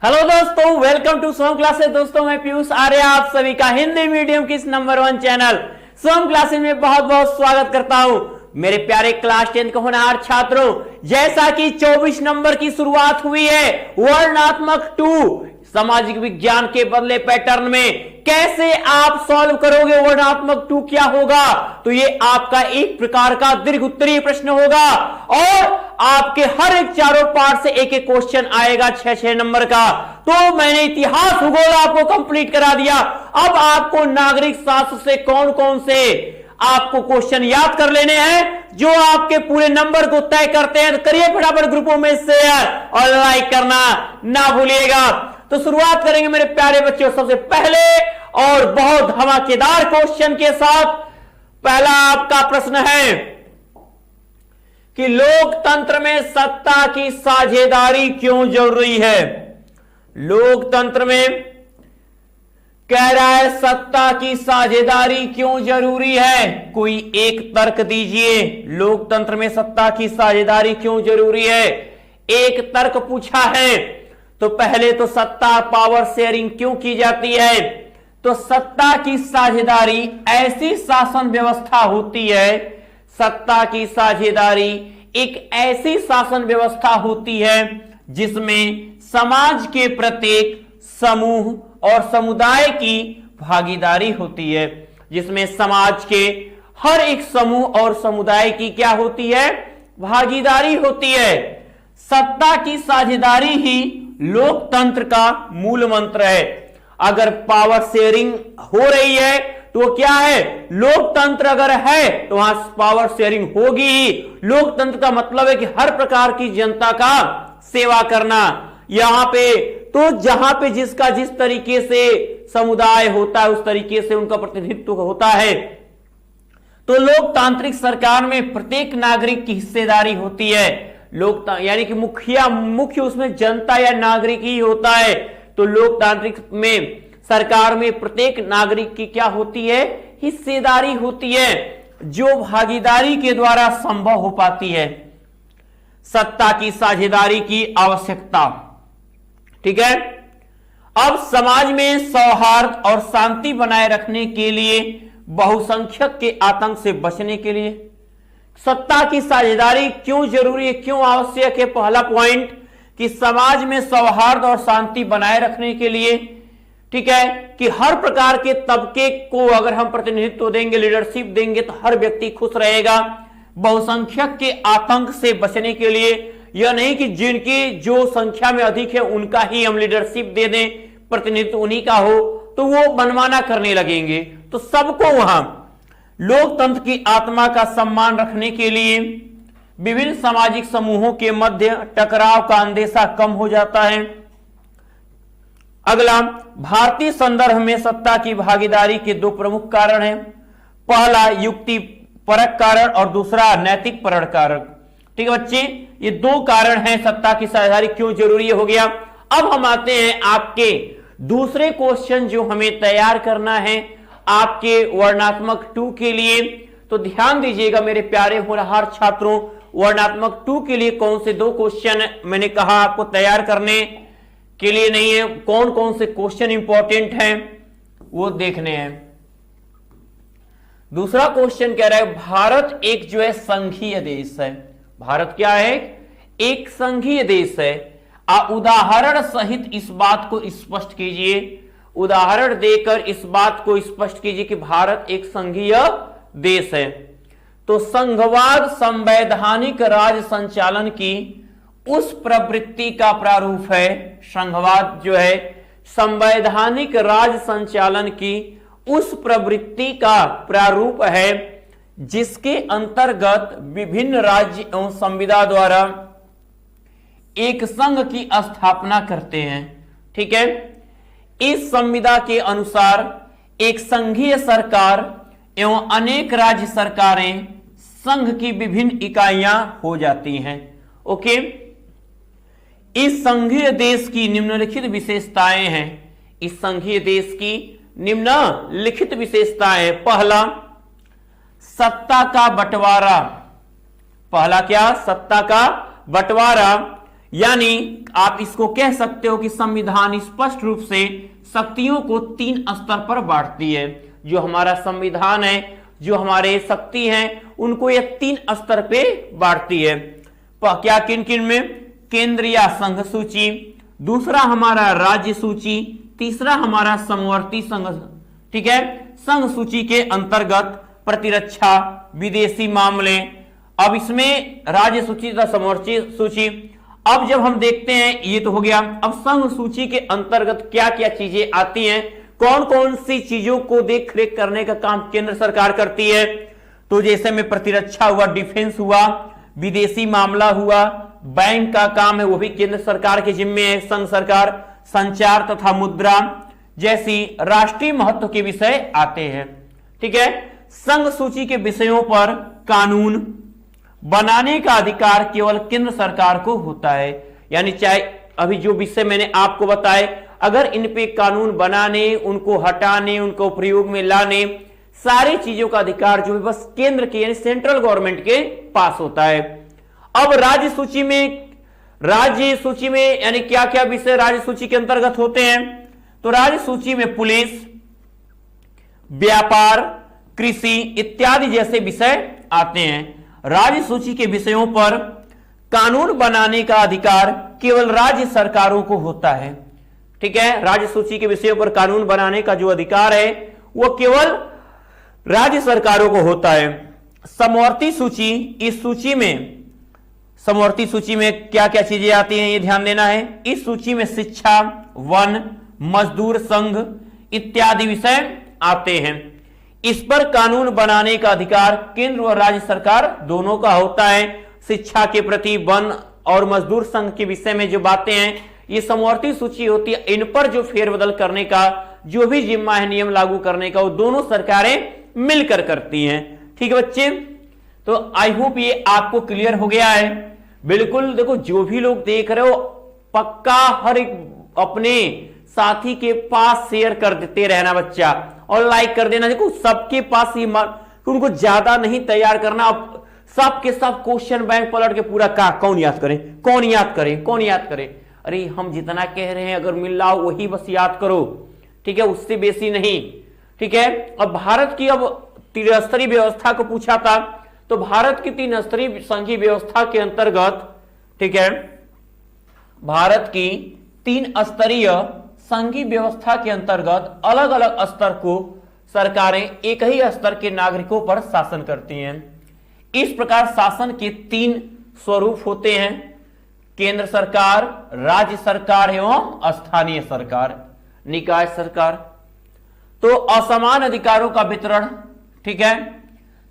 Hello दोस्तों, welcome to Som classes. दोस्तों मैं पीयूष आर्य आप सभी का हिंदी मीडियम की इस नंबर 1 चैनल सोम क्लासेस में बहुत बहुत स्वागत करता हूं। मेरे प्यारे क्लास 10 के होनहार छात्रों, जैसा कि 24 नंबर की शुरुआत हुई है वर्णनात्मक 2 सामाजिक विज्ञान के बदले पैटर्न में कैसे आप सॉल्व करोगे वर्णनात्मक 2 क्या होगा, तो ये आपका एक प्रकार का दीर्घ उत्तरीय प्रश्न होगा और आपके हर एक चारों पार्ट से एक एक क्वेश्चन आएगा 6-6 नंबर का। तो मैंने इतिहास भूगोल आपको कंप्लीट करा दिया। अब आपको नागरिक शास्त्र से कौन कौन से आपको क्वेश्चन याद कर लेने हैं जो आपके पूरे नंबर को तय करते हैं। तो करिए फटाफट ग्रुपों में शेयर और लाइक करना ना भूलिएगा। तो शुरुआत करेंगे मेरे प्यारे बच्चों सबसे पहले और बहुत धमाकेदार क्वेश्चन के साथ। पहला आपका प्रश्न है कि लोकतंत्र में सत्ता की साझेदारी क्यों जरूरी है। लोकतंत्र में कह रहा है सत्ता की साझेदारी क्यों जरूरी है। कोई एक तर्क दीजिए, लोकतंत्र में सत्ता की साझेदारी क्यों जरूरी है। एक तर्क पूछा है तो पहले तो सत्ता पावर शेयरिंग क्यों की जाती है। तो सत्ता की साझेदारी ऐसी शासन व्यवस्था होती है, सत्ता की साझेदारी एक ऐसी शासन व्यवस्था होती है जिसमें समाज के प्रत्येक समूह और समुदाय की भागीदारी होती है, जिसमें समाज के हर एक समूह और समुदाय की क्या होती है, भागीदारी होती है। सत्ता की साझेदारी ही लोकतंत्र का मूल मंत्र है। अगर पावर शेयरिंग हो रही है तो क्या है, लोकतंत्र अगर है तो वहां पावर शेयरिंग होगी ही। लोकतंत्र का मतलब है कि हर प्रकार की जनता का सेवा करना। यहां पे तो जहां पे जिसका जिस तरीके से समुदाय होता है उस तरीके से उनका प्रतिनिधित्व होता है। तो लोकतांत्रिक सरकार में प्रत्येक नागरिक की हिस्सेदारी होती है। लोकतंत्र यानी कि मुख्य उसमें जनता या नागरिक ही होता है। तो लोकतांत्रिक में सरकार में प्रत्येक नागरिक की क्या होती है, हिस्सेदारी होती है, जो भागीदारी के द्वारा संभव हो पाती है। सत्ता की साझेदारी की आवश्यकता, ठीक है। अब समाज में सौहार्द और शांति बनाए रखने के लिए, बहुसंख्यक के आतंक से बचने के लिए सत्ता की साझेदारी क्यों जरूरी है, क्यों आवश्यक है। पहला पॉइंट कि समाज में सौहार्द और शांति बनाए रखने के लिए, ठीक है, कि हर प्रकार के तबके को अगर हम प्रतिनिधित्व देंगे, लीडरशिप देंगे तो हर व्यक्ति खुश रहेगा। बहुसंख्यक के आतंक से बचने के लिए, यह नहीं कि जिनकी जो संख्या में अधिक है उनका ही हम लीडरशिप दे दें, प्रतिनिधित्व उन्हीं का हो, तो वो मनमाना करने लगेंगे। तो सबको वहां लोकतंत्र की आत्मा का सम्मान रखने के लिए विभिन्न सामाजिक समूहों के मध्य टकराव का अंदेशा कम हो जाता है। अगला, भारतीय संदर्भ में सत्ता की भागीदारी के 2 प्रमुख कारण हैं। पहला युक्ति परक कारण और दूसरा नैतिक परक कारण। ठीक है बच्चे, ये 2 कारण हैं सत्ता की साझेदारी क्यों जरूरी हो गया। अब हम आते हैं आपके दूसरे क्वेश्चन जो हमें तैयार करना है आपके वर्णनात्मक 2 के लिए। तो ध्यान दीजिएगा मेरे प्यारे होनहार छात्रों, वर्णनात्मक 2 के लिए कौन से 2 क्वेश्चन मैंने कहा आपको तैयार करने के लिए नहीं है, कौन कौन से क्वेश्चन इंपॉर्टेंट हैं वो देखने हैं। दूसरा क्वेश्चन कह रहा है भारत एक जो है संघीय देश है। भारत क्या है, एक संघीय देश है। उदाहरण सहित इस बात को स्पष्ट कीजिए, उदाहरण देकर इस बात को स्पष्ट कीजिए कि भारत एक संघीय देश है। तो संघवाद संवैधानिक राज संचालन की उस प्रवृत्ति का प्रारूप है। संघवाद जो है संवैधानिक राज संचालन की उस प्रवृत्ति का प्रारूप है जिसके अंतर्गत विभिन्न राज्य एवं संविदा द्वारा एक संघ की स्थापना करते हैं। ठीक है, इस संविदा के अनुसार एक संघीय सरकार एवं अनेक राज्य सरकारें संघ की विभिन्न इकाइयां हो जाती हैं। ओके, इस संघीय देश की निम्नलिखित विशेषताएं हैं। इस संघीय देश की निम्नलिखित विशेषताएं, पहला सत्ता का बंटवारा। पहला क्या, सत्ता का बंटवारा। यानी आप इसको कह सकते हो कि संविधान स्पष्ट रूप से शक्तियों को 3 स्तर पर बांटती है। जो हमारा संविधान है, जो हमारे शक्ति हैं, उनको ये 3 स्तर पे बांटती है। क्या किन किन में? केंद्र या संघ सूची, दूसरा हमारा राज्य सूची, तीसरा हमारा समवर्ती संघ, ठीक है, संघ सूची के अंतर्गत प्रतिरक्षा, विदेशी मामले। अब इसमें राज्य सूची तथा समवर्ती सूची। अब जब हम देखते हैं, ये तो हो गया। अब संघ सूची के अंतर्गत क्या क्या चीजें आती हैं, कौन कौन सी चीजों को देख रेख करने का काम केंद्र सरकार करती है? तो जैसे में प्रतिरक्षा हुआ, डिफेंस हुआ, विदेशी मामला हुआ, बैंक का काम है वो भी केंद्र सरकार के जिम्मे है, संघ सरकार, संचार तथा मुद्रा जैसी राष्ट्रीय महत्व के विषय आते हैं। ठीक है, संघ सूची के विषयों पर कानून बनाने का अधिकार केवल केंद्र सरकार को होता है। यानी चाहे अभी जो विषय मैंने आपको बताए, अगर इन पे कानून बनाने, उनको हटाने, उनको प्रयोग में लाने, सारी चीजों का अधिकार जो है बस केंद्र के यानी सेंट्रल गवर्नमेंट के पास होता है। अब राज्य सूची में यानी क्या क्या विषय राज्य सूची के अंतर्गत होते हैं? तो राज्य सूची में पुलिस, व्यापार, कृषि इत्यादि जैसे विषय आते हैं। राज्य सूची के विषयों पर कानून बनाने का अधिकार केवल राज्य सरकारों को होता है। ठीक है, राज्य सूची के विषयों पर कानून बनाने का जो अधिकार है वो केवल राज्य सरकारों को होता है। समवर्ती सूची, इस सूची में समवर्ती सूची में क्या क्या चीजें आती हैं ये ध्यान देना है। इस सूची में शिक्षा, वन, मजदूर संघ इत्यादि विषय आते हैं। इस पर कानून बनाने का अधिकार केंद्र और राज्य सरकार दोनों का होता है। शिक्षा के प्रति, वन और मजदूर संघ के विषय में जो बातें हैं ये समवर्ती सूची होती है। इन पर जो फेरबदल करने का जो भी जिम्मा है, नियम लागू करने का, वो दोनों सरकारें मिलकर करती हैं। ठीक है बच्चे, तो आई होप ये आपको क्लियर हो गया है। बिल्कुल देखो, जो भी लोग देख रहे हो पक्का हर एक अपने साथी के पास शेयर कर देते रहना बच्चा, और लाइक कर देना। देखो सबके पास ही उनको ज्यादा नहीं तैयार करना, अब सबके सब क्वेश्चन बैंक पलट के पूरा कौन याद करे, कौन याद करे, कौन याद करे। अरे हम जितना कह रहे हैं अगर मिल रहा हो वही बस याद करो, ठीक है, उससे बेसी नहीं। ठीक है, अब भारत की अब त्रिस्तरीय व्यवस्था को पूछा था, तो भारत की 3 स्तरीय संघीय व्यवस्था के अंतर्गत, ठीक है, भारत की 3 स्तरीय संघीय व्यवस्था के अंतर्गत अलग अलग स्तर को सरकारें एक ही स्तर के नागरिकों पर शासन करती हैं। इस प्रकार शासन के 3 स्वरूप होते हैं, केंद्र सरकार, राज्य सरकार एवं स्थानीय सरकार, निकाय सरकार। तो असमान अधिकारों का वितरण, ठीक है,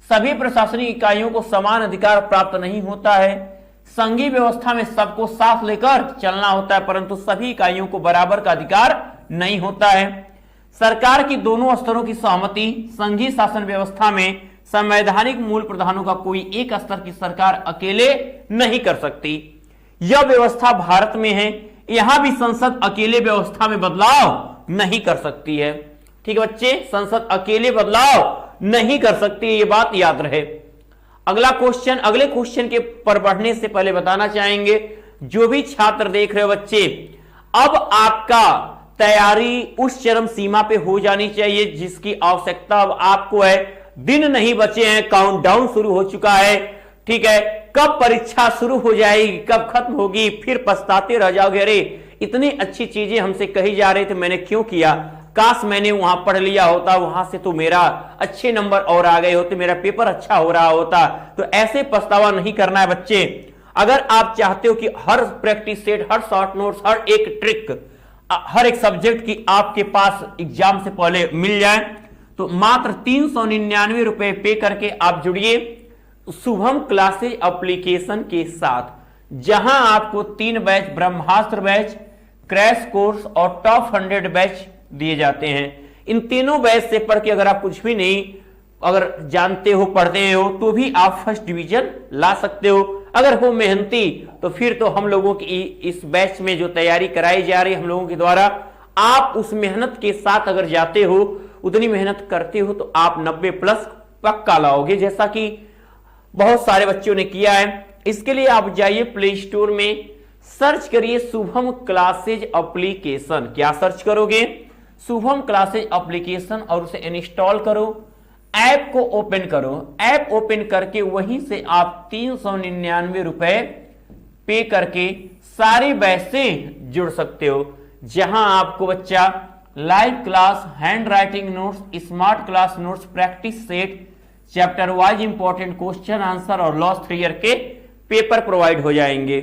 सभी प्रशासनिक इकाइयों को समान अधिकार प्राप्त नहीं होता है। संघीय व्यवस्था में सबको साथ लेकर चलना होता है, परंतु सभी इकाइयों को बराबर का अधिकार नहीं होता है। सरकार की दोनों स्तरों की सहमति, संघीय शासन व्यवस्था में संवैधानिक मूल प्रावधानों का कोई एक स्तर की सरकार अकेले नहीं कर सकती। यह व्यवस्था भारत में है, यहां भी संसद अकेले व्यवस्था में बदलाव नहीं कर सकती है। ठीक है बच्चे, संसद अकेले बदलाव नहीं कर सकती, ये बात याद रहे। अगला क्वेश्चन, अगले क्वेश्चन के पर बढ़ने से पहले बताना चाहेंगे, जो भी छात्र देख रहे हो बच्चे, अब आपका तैयारी उस चरम सीमा पे हो जानी चाहिए जिसकी आवश्यकता अब आपको है। दिन नहीं बचे हैं, काउंटडाउन शुरू हो चुका है। ठीक है, कब परीक्षा शुरू हो जाएगी, कब खत्म होगी, फिर पछताते रह जाओगे, अरे इतनी अच्छी चीजें हमसे कही जा रही थी, मैंने क्यों किया, काश मैंने वहां पढ़ लिया होता, वहां से तो मेरा अच्छे नंबर और आ गए होते, मेरा पेपर अच्छा हो रहा होता। तो ऐसे पछतावा नहीं करना है बच्चे। अगर आप चाहते हो कि हर प्रैक्टिस सेट, हर शॉर्ट नोट्स, हर एक ट्रिक, हर एक सब्जेक्ट की आपके पास एग्जाम से पहले मिल जाए, तो मात्र 399 रुपए पे करके आप जुड़िए शुभम क्लासेज एप्लीकेशन के साथ, जहां आपको 3 बैच, ब्रह्मास्त्र बैच, क्रैश कोर्स और टॉप 100 बैच दिए जाते हैं। इन तीनों बैच से पढ़ के अगर आप कुछ भी नहीं अगर जानते हो, पढ़ते हो, तो भी आप फर्स्ट डिवीजन ला सकते हो। अगर हो मेहनती तो फिर तो हम लोगों की इस बैच में जो तैयारी कराई जा रही है हम लोगों के द्वारा, आप उस मेहनत के साथ अगर जाते हो, उतनी मेहनत करते हो, तो आप 90+ पक्का लाओगे, जैसा कि बहुत सारे बच्चों ने किया है। इसके लिए आप जाइए प्ले स्टोर में सर्च करिए शुभम क्लासेज एप्लीकेशन। क्या सर्च करोगे? शुभम क्लासेज एप्लीकेशन और उसे इंस्टॉल करो। ऐप को ओपन करो। ऐप ओपन करके वहीं से आप 399 रुपए पे करके सारी बैच से जुड़ सकते हो, जहां आपको बच्चा live class, hand writing notes, smart class notes, practice set, chapter wise important question answer और लॉस्ट 3 ईयर के पेपर प्रोवाइड हो जाएंगे।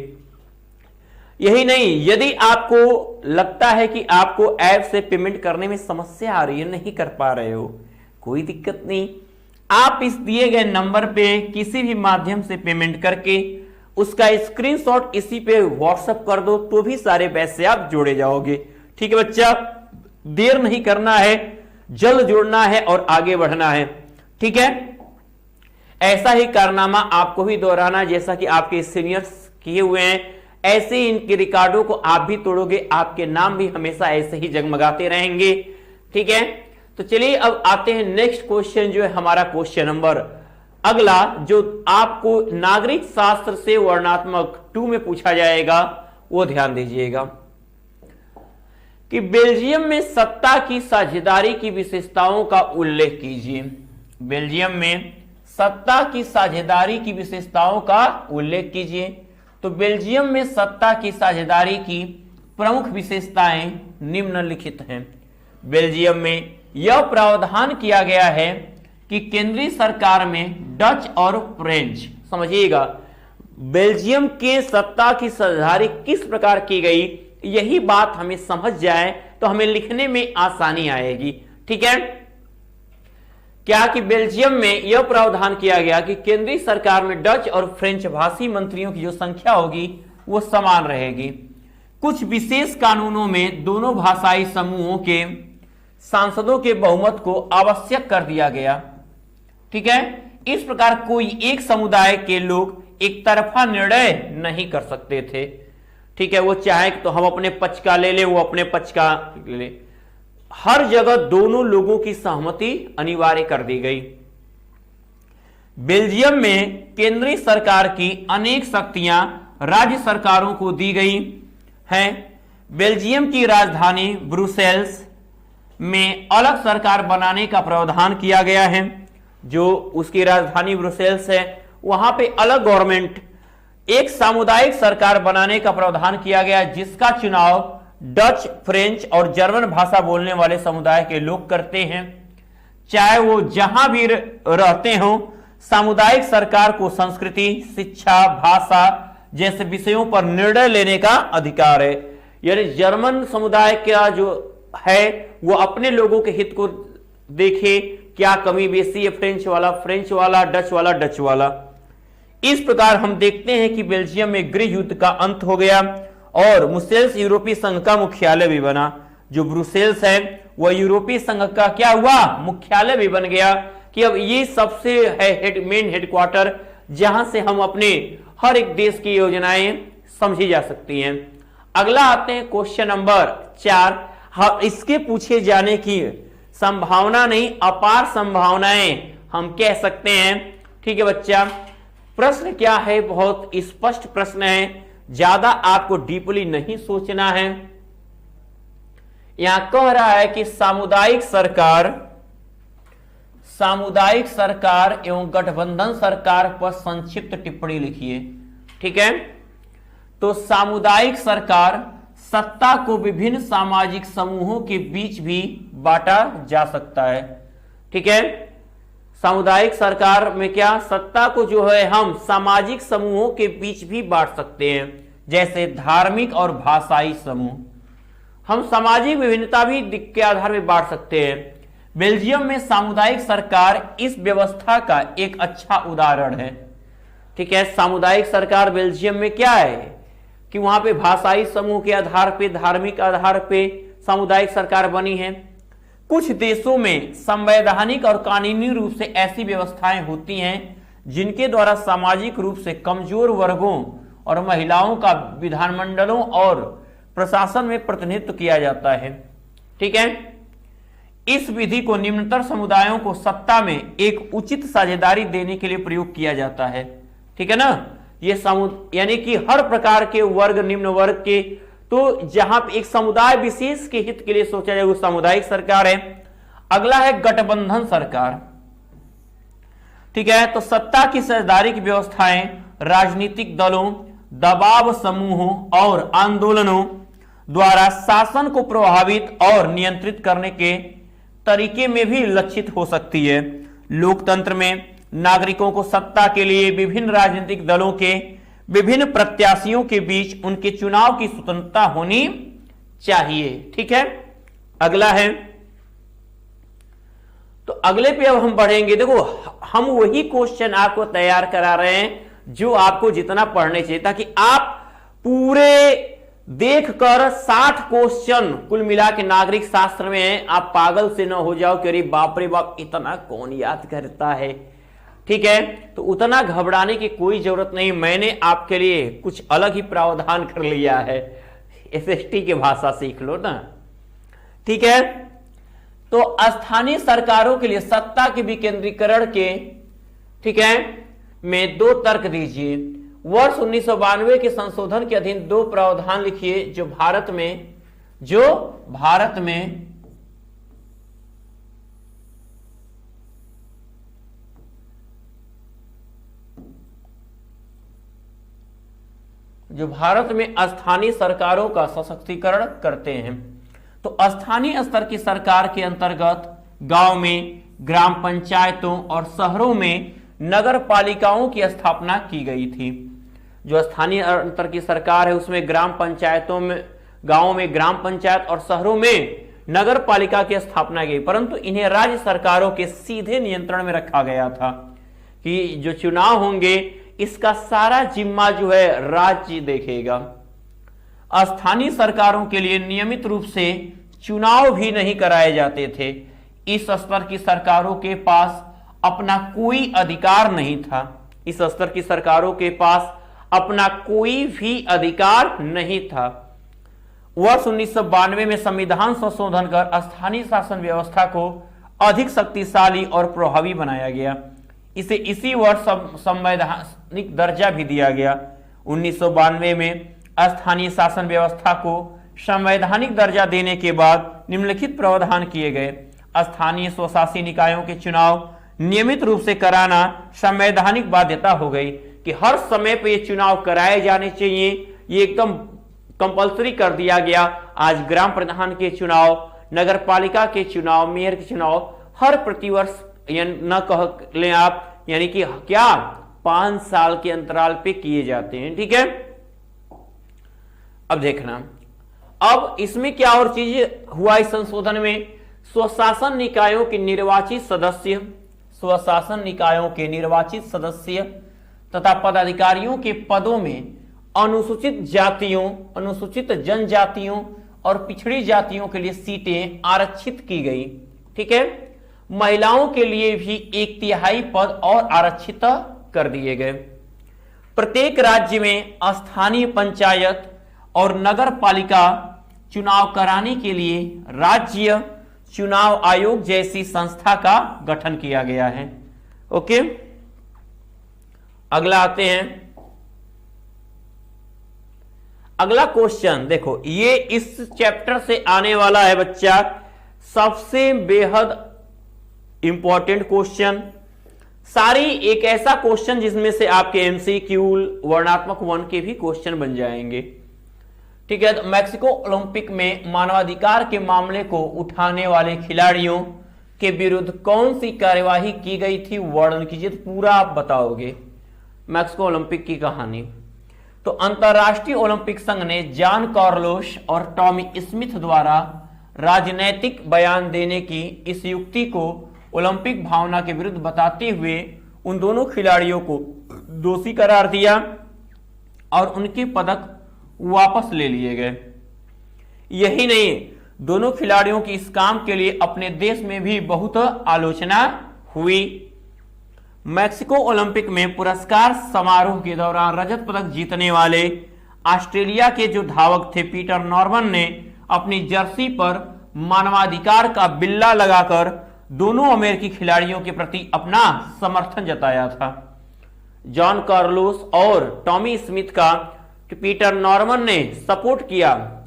यही नहीं, यदि आपको लगता है कि आपको ऐप से पेमेंट करने में समस्या आ रही है, नहीं कर पा रहे हो, कोई दिक्कत नहीं, आप इस दिए गए नंबर पे किसी भी माध्यम से पेमेंट करके उसका स्क्रीनशॉट इसी पे व्हाट्सएप कर दो, तो भी सारे बैच से आप जोड़े जाओगे। ठीक है बच्चा, देर नहीं करना है, जल्द जुड़ना है और आगे बढ़ना है। ठीक है, ऐसा ही कारनामा आपको भी दोहराना जैसा कि आपके सीनियर्स किए हुए हैं। ऐसे ही इनके रिकॉर्डों को आप भी तोड़ोगे, आपके नाम भी हमेशा ऐसे ही जगमगाते रहेंगे। ठीक है, तो चलिए अब आते हैं नेक्स्ट क्वेश्चन, जो है हमारा क्वेश्चन नंबर अगला, जो आपको नागरिक शास्त्र से वर्णनात्मक 2 में पूछा जाएगा। वो ध्यान दीजिएगा कि बेल्जियम में सत्ता की साझेदारी की विशेषताओं का उल्लेख कीजिए। बेल्जियम में सत्ता की साझेदारी की विशेषताओं का उल्लेख कीजिए। तो बेल्जियम में सत्ता की साझेदारी की प्रमुख विशेषताएं निम्नलिखित हैं। बेल्जियम में यह प्रावधान किया गया है कि केंद्रीय सरकार में डच और फ्रेंच, समझिएगा, बेल्जियम के सत्ता की साझेदारी किस प्रकार की गई, यही बात हमें समझ जाए तो हमें लिखने में आसानी आएगी। ठीक है, क्या कि बेल्जियम में यह प्रावधान किया गया कि केंद्रीय सरकार में डच और फ्रेंच भाषी मंत्रियों की जो संख्या होगी वो समान रहेगी। कुछ विशेष कानूनों में दोनों भाषाई समूहों के सांसदों के बहुमत को आवश्यक कर दिया गया। ठीक है, इस प्रकार कोई एक समुदाय के लोग एक तरफा निर्णय नहीं कर सकते थे। ठीक है, वो चाहे तो हम अपने पक्ष का ले ले, वो अपने पक्ष का ले ले, हर जगह दोनों लोगों की सहमति अनिवार्य कर दी गई। बेल्जियम में केंद्रीय सरकार की अनेक शक्तियां राज्य सरकारों को दी गई हैं। बेल्जियम की राजधानी ब्रुसेल्स में अलग सरकार बनाने का प्रावधान किया गया है। जो उसकी राजधानी ब्रुसेल्स है, वहां पे अलग गवर्नमेंट, एक सामुदायिक सरकार बनाने का प्रावधान किया गया, जिसका चुनाव डच, फ्रेंच और जर्मन भाषा बोलने वाले समुदाय के लोग करते हैं। चाहे वो जहां भी रहते हो, सामुदायिक सरकार को संस्कृति, शिक्षा, भाषा जैसे विषयों पर निर्णय लेने का अधिकार है। यानी जर्मन समुदाय का जो है वो अपने लोगों के हित को देखे, क्या कमी बेसी है, फ्रेंच वाला फ्रेंच वाला, डच वाला डच वाला। इस प्रकार हम देखते हैं कि बेल्जियम में गृह युद्ध का अंत हो गया और ब्रुसेल्स यूरोपीय संघ का मुख्यालय भी बना। जो ब्रुसेल्स है वह यूरोपीय संघ का क्या हुआ, मुख्यालय भी बन गया, कि अब ये सबसे है मेन हेडक्वार्टर, जहां से हम अपने हर एक देश की योजनाएं समझी जा सकती हैं। अगला आते हैं क्वेश्चन नंबर 4। हाँ, इसके पूछे जाने की संभावना नहीं, अपार संभावनाएं हम कह सकते हैं। ठीक है बच्चा, प्रश्न क्या है, बहुत स्पष्ट प्रश्न है, ज्यादा आपको डीपली नहीं सोचना है। यहां कह रहा है कि सामुदायिक सरकार एवं गठबंधन सरकार पर संक्षिप्त टिप्पणी लिखिए। ठीक है, तो सामुदायिक सरकार सत्ता को विभिन्न सामाजिक समूहों के बीच भी बांटा जा सकता है। ठीक है, सामुदायिक सरकार में क्या, सत्ता को जो है हम सामाजिक समूहों के बीच भी बांट सकते हैं, जैसे धार्मिक और भाषाई समूह। हम सामाजिक विभिन्नता भी के आधार पर बांट सकते हैं। बेल्जियम में सामुदायिक सरकार इस व्यवस्था का एक अच्छा उदाहरण है। ठीक है, सामुदायिक सरकार बेल्जियम में क्या है कि वहां पे भाषाई समूह के आधार पे, धार्मिक आधार पे सामुदायिक सरकार बनी है। कुछ देशों में संवैधानिक और कानूनी रूप से ऐसी व्यवस्थाएं होती हैं जिनके द्वारा सामाजिक रूप से कमजोर वर्गों और महिलाओं का विधानमंडलों और प्रशासन में प्रतिनिधित्व किया जाता है। ठीक है, इस विधि को निम्नतर समुदायों को सत्ता में एक उचित साझेदारी देने के लिए प्रयोग किया जाता है। ठीक है ना, ये यानी कि हर प्रकार के वर्ग, निम्न वर्ग के, तो जहां एक समुदाय विशेष के हित के लिए सोचा जाए वो सामुदायिक सरकार है। अगला है गठबंधन सरकार। ठीक है, तो सत्ता की साझेदारी की व्यवस्थाएं राजनीतिक दलों, दबाव समूहों और आंदोलनों द्वारा शासन को प्रभावित और नियंत्रित करने के तरीके में भी लक्षित हो सकती है। लोकतंत्र में नागरिकों को सत्ता के लिए विभिन्न राजनीतिक दलों के विभिन्न प्रत्याशियों के बीच उनके चुनाव की स्वतंत्रता होनी चाहिए। ठीक है, अगला है, तो अगले पे अब हम बढ़ेंगे। देखो, हम वही क्वेश्चन आपको तैयार करा रहे हैं जो आपको जितना पढ़ने चाहिए, ताकि आप पूरे देखकर 60 क्वेश्चन कुल मिला के नागरिक शास्त्र में है, आप पागल से न हो जाओ कि अरे बाप रे बाप इतना कौन याद करता है। ठीक है, तो उतना घबराने की कोई जरूरत नहीं, मैंने आपके लिए कुछ अलग ही प्रावधान कर लिया है। एसएसटी की भाषा सीख लो ना। ठीक है, तो स्थानीय सरकारों के लिए सत्ता के विकेंद्रीकरण के, ठीक है, में 2 तर्क दीजिए। वर्ष 1992 के संशोधन के अधीन 2 प्रावधान लिखिए जो भारत में स्थानीय सरकारों का सशक्तिकरण करते हैं। तो स्थानीय स्तर की सरकार के अंतर्गत गांव में ग्राम पंचायतों और शहरों में नगर पालिकाओं की स्थापना की गई थी। जो स्थानीय स्तर की सरकार है उसमें ग्राम पंचायतों में, गांवों में ग्राम पंचायत और शहरों में नगर पालिका की स्थापना की, परंतु इन्हें राज्य सरकारों के सीधे नियंत्रण में रखा गया था कि जो चुनाव होंगे इसका सारा जिम्मा जो है राज्य देखेगा। स्थानीय सरकारों के लिए नियमित रूप से चुनाव भी नहीं कराए जाते थे। इस स्तर की सरकारों के पास अपना कोई अधिकार नहीं था। इस स्तर की सरकारों के पास अपना कोई भी अधिकार नहीं था। वर्ष 1992 में संविधान संशोधन कर स्थानीय शासन व्यवस्था को अधिक शक्तिशाली और प्रभावी बनाया गया। इसे इसी वर्ष संवैधानिक दर्जा भी दिया गया। 1992 में स्थानीय शासन व्यवस्था को संवैधानिक दर्जा देने के बाद निम्नलिखित प्रावधान किए गए। स्थानीय स्वशासी निकायों के चुनाव नियमित रूप से कराना संवैधानिक बाध्यता हो गई कि हर समय पे ये चुनाव कराए जाने चाहिए, ये एकदम कंपलसरी कर दिया गया। आज ग्राम प्रधान के चुनाव, नगर पालिका के चुनाव, मेयर के चुनाव हर प्रतिवर्ष न कह लें आप, यानी कि क्या 5 साल के अंतराल पे किए जाते हैं। ठीक है, अब देखना, अब इसमें क्या और चीज हुआ इस संशोधन में। स्वशासन निकायों के निर्वाचित सदस्य तथा पदाधिकारियों के पदों में अनुसूचित जातियों, अनुसूचित जनजातियों और पिछड़ी जातियों के लिए सीटें आरक्षित की गई। ठीक है, महिलाओं के लिए भी 1/3 पद और आरक्षित कर दिए गए। प्रत्येक राज्य में स्थानीय पंचायत और नगर पालिका चुनाव कराने के लिए राज्य चुनाव आयोग जैसी संस्था का गठन किया गया है। ओके, अगला आते हैं। अगला क्वेश्चन देखो, ये इस चैप्टर से आने वाला है बच्चा, सबसे बेहद इंपॉर्टेंट क्वेश्चन। सारी एक ऐसा क्वेश्चन जिसमें से आपके एमसीक्यू, वर्णात्मक 1 के भी क्वेश्चन बन जाएंगे। ठीक है, तो मैक्सिको ओलंपिक में मानवाधिकार के मामले को उठाने वाले खिलाड़ियों के विरुद्ध कौन सी कार्यवाही की गई थी, वर्णन कीजिए। तो पूरा आप बताओगे मैक्सिको ओलंपिक की कहानी। तो अंतरराष्ट्रीय ओलंपिक संघ ने जॉन कार्लोस और टॉमी स्मिथ द्वारा राजनैतिक बयान देने की इस युक्ति को ओलंपिक भावना के विरुद्ध बताते हुए उन दोनों खिलाड़ियों को दोषी करार दिया और उनके पदक वापस ले लिए गए। यही नहीं, दोनों खिलाड़ियों की इस काम के लिए अपने देश में भी बहुत आलोचना हुई। मैक्सिको ओलंपिक में पुरस्कार समारोह के दौरान रजत पदक जीतने वाले ऑस्ट्रेलिया के जो धावक थे पीटर नॉर्मन ने अपनी जर्सी पर मानवाधिकार का बिल्ला लगाकर दोनों अमेरिकी खिलाड़ियों के प्रति अपना समर्थन जताया था। जॉन कार्लोस और टॉमी स्मिथ का पीटर नॉर्मन ने सपोर्ट किया।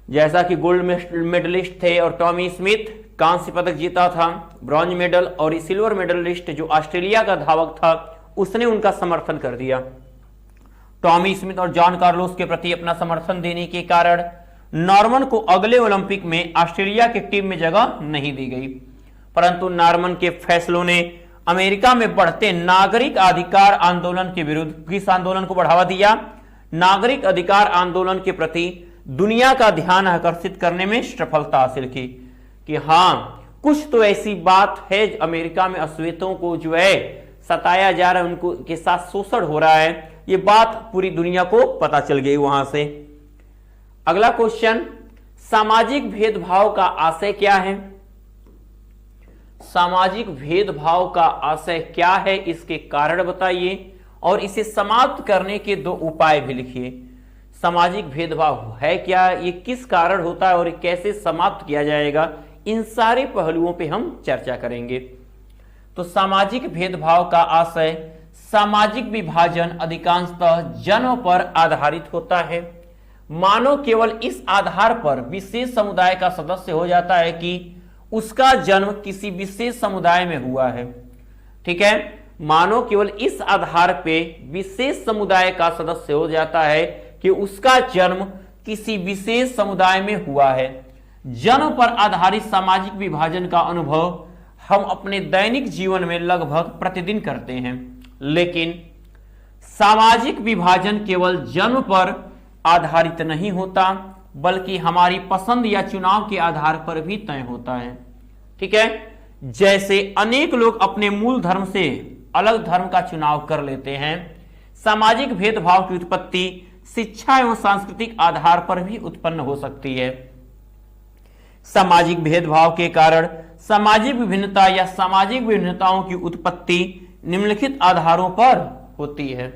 जैसा कि गोल्ड मेडलिस्ट थे और टॉमी स्मिथ कांस्य पदक जीता था, ब्रॉन्ज मेडल, और सिल्वर मेडलिस्ट जो ऑस्ट्रेलिया का धावक था उसने उनका समर्थन कर दिया। टॉमी स्मिथ और जॉन कार्लोस के प्रति अपना समर्थन देने के कारण नॉर्मन को अगले ओलंपिक में ऑस्ट्रेलिया की टीम में जगह नहीं दी गई, परंतु नॉर्मन के फैसलों ने अमेरिका में बढ़ते नागरिक अधिकार आंदोलन के विरुद्ध किस आंदोलन को बढ़ावा दिया? नागरिक अधिकार आंदोलन के प्रति दुनिया का ध्यान आकर्षित करने में सफलता हासिल की कि हां, कुछ तो ऐसी बात है, अमेरिका में अश्वेतों को जो है सताया जा रहा है, उनको के साथ शोषण हो रहा है, ये बात पूरी दुनिया को पता चल गई वहां से। अगला क्वेश्चन, सामाजिक भेदभाव का आशय क्या है? सामाजिक भेदभाव का आशय क्या है, इसके कारण बताइए और इसे समाप्त करने के 2 उपाय भी लिखिए। सामाजिक भेदभाव है क्या, ये किस कारण होता है और ये कैसे समाप्त किया जाएगा, इन सारे पहलुओं पे हम चर्चा करेंगे। तो सामाजिक भेदभाव का आशय सामाजिक विभाजन अधिकांशतः जन्म पर आधारित होता है। मानव केवल इस आधार पर विशेष समुदाय का सदस्य हो जाता है कि उसका जन्म किसी विशेष समुदाय में हुआ है। ठीक है, मानव केवल इस आधार पे विशेष समुदाय का सदस्य हो जाता है कि उसका जन्म किसी विशेष समुदाय में हुआ है। जन्म पर आधारित सामाजिक विभाजन का अनुभव हम अपने दैनिक जीवन में लगभग प्रतिदिन करते हैं, लेकिन सामाजिक विभाजन केवल जन्म पर आधारित नहीं होता, बल्कि हमारी पसंद या चुनाव के आधार पर भी तय होता है। ठीक है, जैसे अनेक लोग अपने मूल धर्म से अलग धर्म का चुनाव कर लेते हैं, सामाजिक भेदभाव की उत्पत्ति शिक्षा एवं सांस्कृतिक आधार पर भी उत्पन्न हो सकती है। सामाजिक भेदभाव के कारण सामाजिक विभिन्नता या सामाजिक विभिन्नताओं की उत्पत्ति निम्नलिखित आधारों पर होती है।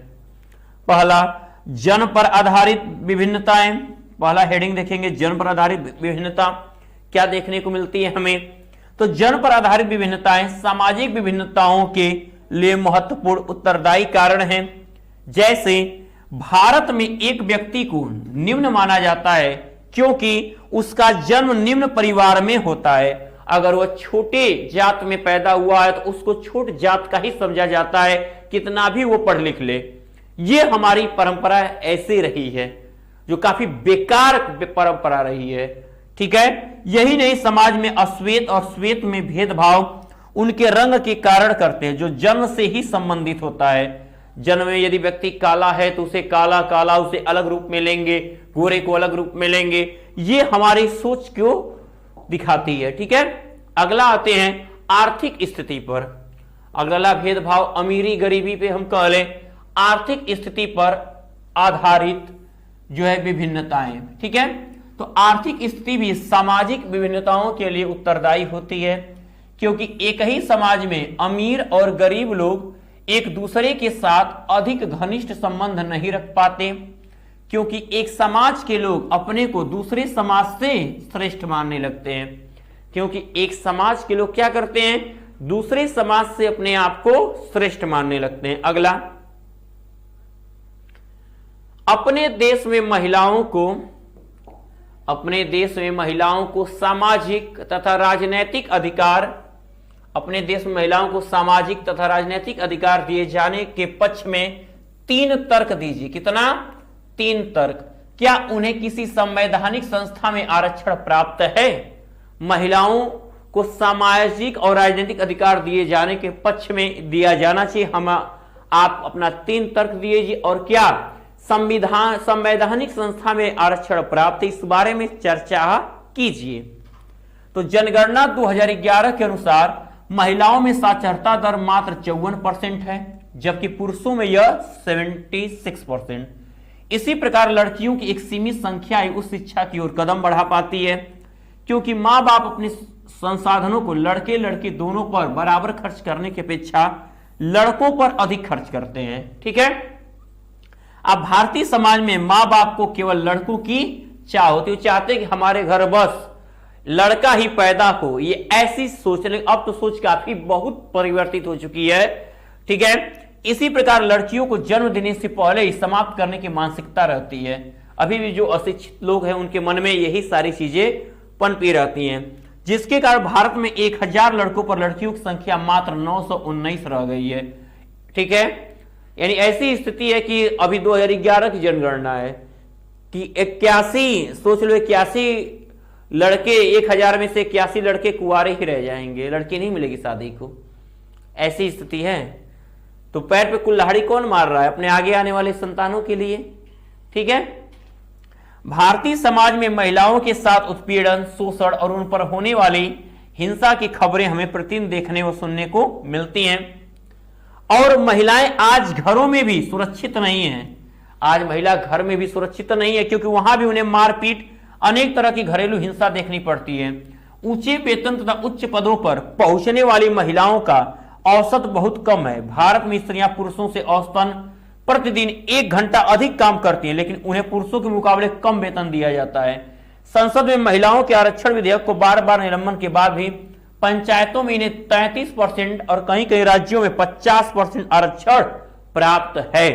पहला, जन्म पर आधारित विभिन्नताएं। पहला हेडिंग देखेंगे, जन्म पर आधारित विभिन्नता क्या देखने को मिलती है हमें। तो जन्म पर आधारित विभिन्नताएं सामाजिक विभिन्नताओं के लिए महत्वपूर्ण उत्तरदायी कारण हैं। जैसे भारत में एक व्यक्ति को निम्न माना जाता है क्योंकि उसका जन्म निम्न परिवार में होता है। अगर वह छोटे जात में पैदा हुआ है तो उसको छोट जात का ही समझा जाता है, कितना भी वो पढ़ लिख ले। ये हमारी परंपरा ऐसे रही है, जो काफी बेकार परंपरा रही है। ठीक है, यही नहीं, समाज में अश्वेत और श्वेत में भेदभाव उनके रंग के कारण करते हैं, जो जन्म से ही संबंधित होता है। जन्म में यदि व्यक्ति काला है तो उसे काला काला उसे अलग रूप में लेंगे, गोरे को अलग रूप में लेंगे। ये हमारी सोच को दिखाती है। ठीक है, अगला आते हैं आर्थिक स्थिति पर। अगला भेदभाव अमीरी गरीबी पे हम कह लें, आर्थिक स्थिति पर आधारित जो है विभिन्नताएं। ठीक है, तो आर्थिक स्थिति भी सामाजिक विभिन्नताओं के लिए उत्तरदायी होती है, क्योंकि एक ही समाज में अमीर और गरीब लोग एक दूसरे के साथ अधिक घनिष्ठ संबंध नहीं रख पाते, क्योंकि एक समाज के लोग अपने को दूसरे समाज से श्रेष्ठ मानने लगते हैं। क्योंकि एक समाज के लोग क्या करते हैं, दूसरे समाज से अपने आप को श्रेष्ठ मानने लगते हैं। अगला, अपने देश में महिलाओं को सामाजिक तथा राजनैतिक अधिकार दिए जाने के पक्ष में 3 तर्क दीजिए। कितना? 3 तर्क। क्या उन्हें किसी संवैधानिक संस्था में आरक्षण प्राप्त है? महिलाओं को सामाजिक और राजनीतिक अधिकार दिए जाने के पक्ष में दिया जाना चाहिए। आप अपना 3 तर्क दीजिए। और क्या संवैधानिक संस्था में आरक्षण प्राप्त है, इस बारे में चर्चा कीजिए। तो जनगणना 2011 के अनुसार महिलाओं में साक्षरता दर मात्र 54% है, जबकि पुरुषों में यह 76%। इसी प्रकार लड़कियों की एक सीमित संख्या ही उस शिक्षा की ओर कदम बढ़ा पाती है, क्योंकि मां बाप अपने संसाधनों को लड़के लड़की दोनों पर बराबर खर्च करने की अपेक्षा लड़कों पर अधिक खर्च करते हैं। ठीक है, अब भारतीय समाज में मां बाप को केवल लड़कों की चाह होती है, चाहते कि हमारे घर बस लड़का ही पैदा हो। ये ऐसी सोच, अब तो सोच काफी बहुत परिवर्तित हो चुकी है। ठीक है, इसी प्रकार लड़कियों को जन्म देने से पहले ही समाप्त करने की मानसिकता रहती है। अभी भी जो अशिक्षित लोग हैं उनके मन में यही सारी चीजें पनपी रहती हैं, जिसके कारण भारत में 1000 लड़कों पर लड़कियों की संख्या मात्र 919 रह गई है। ठीक है, यानी ऐसी स्थिति है कि अभी 2011 की जनगणना है कि 81, सोच लो 81 लड़के 1000 में से 81 लड़के कुंवारे ही रह जाएंगे, लड़की नहीं मिलेगी शादी को। ऐसी स्थिति है। तो पैर पे कुल्हाड़ी कौन मार रहा है? अपने आगे आने वाले संतानों के लिए। ठीक है, भारतीय समाज में महिलाओं के साथ उत्पीड़न, शोषण और उन पर होने वाली हिंसा की खबरें हमें प्रतिदिन देखने व सुनने को मिलती हैं। और महिलाएं आज घरों में भी सुरक्षित नहीं हैं। आज महिला घर में भी सुरक्षित नहीं है, क्योंकि वहां भी उन्हें मारपीट, अनेक तरह की घरेलू हिंसा देखनी पड़ती है। ऊंचे वेतन तथा उच्च पदों पर पहुंचने वाली महिलाओं का औसत बहुत कम है। भारत में स्त्रियां पुरुषों से औसतन प्रतिदिन 1 घंटा अधिक काम करती हैं, लेकिन उन्हें पुरुषों के मुकाबले कम वेतन दिया जाता है। संसद में महिलाओं के आरक्षण विधेयक को बार बार निलंबन के बाद भी पंचायतों में इन्हें 33% और कहीं कहीं राज्यों में 50% आरक्षण प्राप्त है।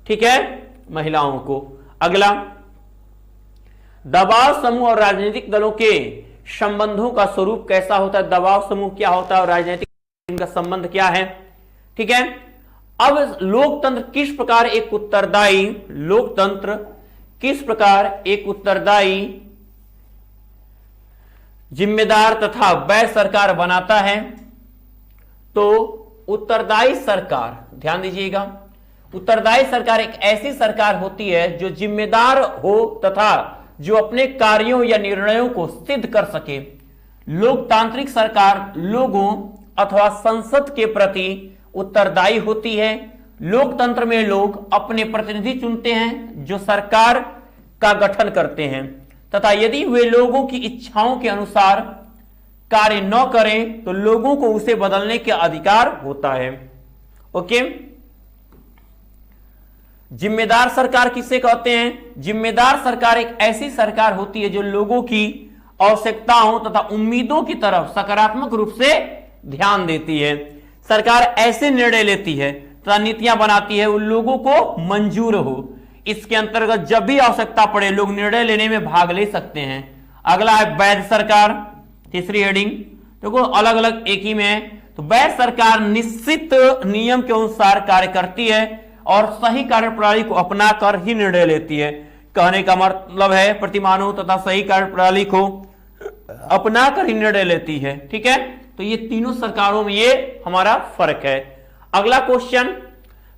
ठीक है, महिलाओं को। अगला, दबाव समूह और राजनीतिक दलों के संबंधों का स्वरूप कैसा होता है? दबाव समूह क्या होता है और राजनीतिक इनका संबंध क्या है? ठीक है, अब लोकतंत्र किस प्रकार एक उत्तरदायी, जिम्मेदार तथा वैध सरकार बनाता है? तो उत्तरदायी सरकार, ध्यान दीजिएगा, उत्तरदायी सरकार एक ऐसी सरकार होती है जो जिम्मेदार हो तथा जो अपने कार्यों या निर्णयों को सिद्ध कर सके। लोकतांत्रिक सरकार लोगों अथवा संसद के प्रति उत्तरदायी होती है। लोकतंत्र में लोग अपने प्रतिनिधि चुनते हैं जो सरकार का गठन करते हैं, तथा यदि वे लोगों की इच्छाओं के अनुसार कार्य न करें तो लोगों को उसे बदलने का अधिकार होता है। ओके, जिम्मेदार सरकार किसे कहते हैं? जिम्मेदार सरकार एक ऐसी सरकार होती है जो लोगों की आवश्यकताओं तथा उम्मीदों की तरफ सकारात्मक रूप से ध्यान देती है। सरकार ऐसे निर्णय लेती है तथा नीतियां बनाती है उन लोगों को मंजूर हो। इसके अंतर्गत जब भी आवश्यकता पड़े लोग निर्णय लेने में भाग ले सकते हैं। अगला है वैध सरकार, तीसरी हेडिंग। देखो अलग अलग एक ही में है। तो वैध सरकार निश्चित नियम के अनुसार कार्य करती है और सही कार्य प्रणाली को अपनाकर ही निर्णय लेती है। कहने का मतलब है प्रतिमानों तथा सही कार्य प्रणाली को अपनाकर ही निर्णय लेती है। ठीक है, तो ये तीनों सरकारों में ये हमारा फर्क है। अगला क्वेश्चन,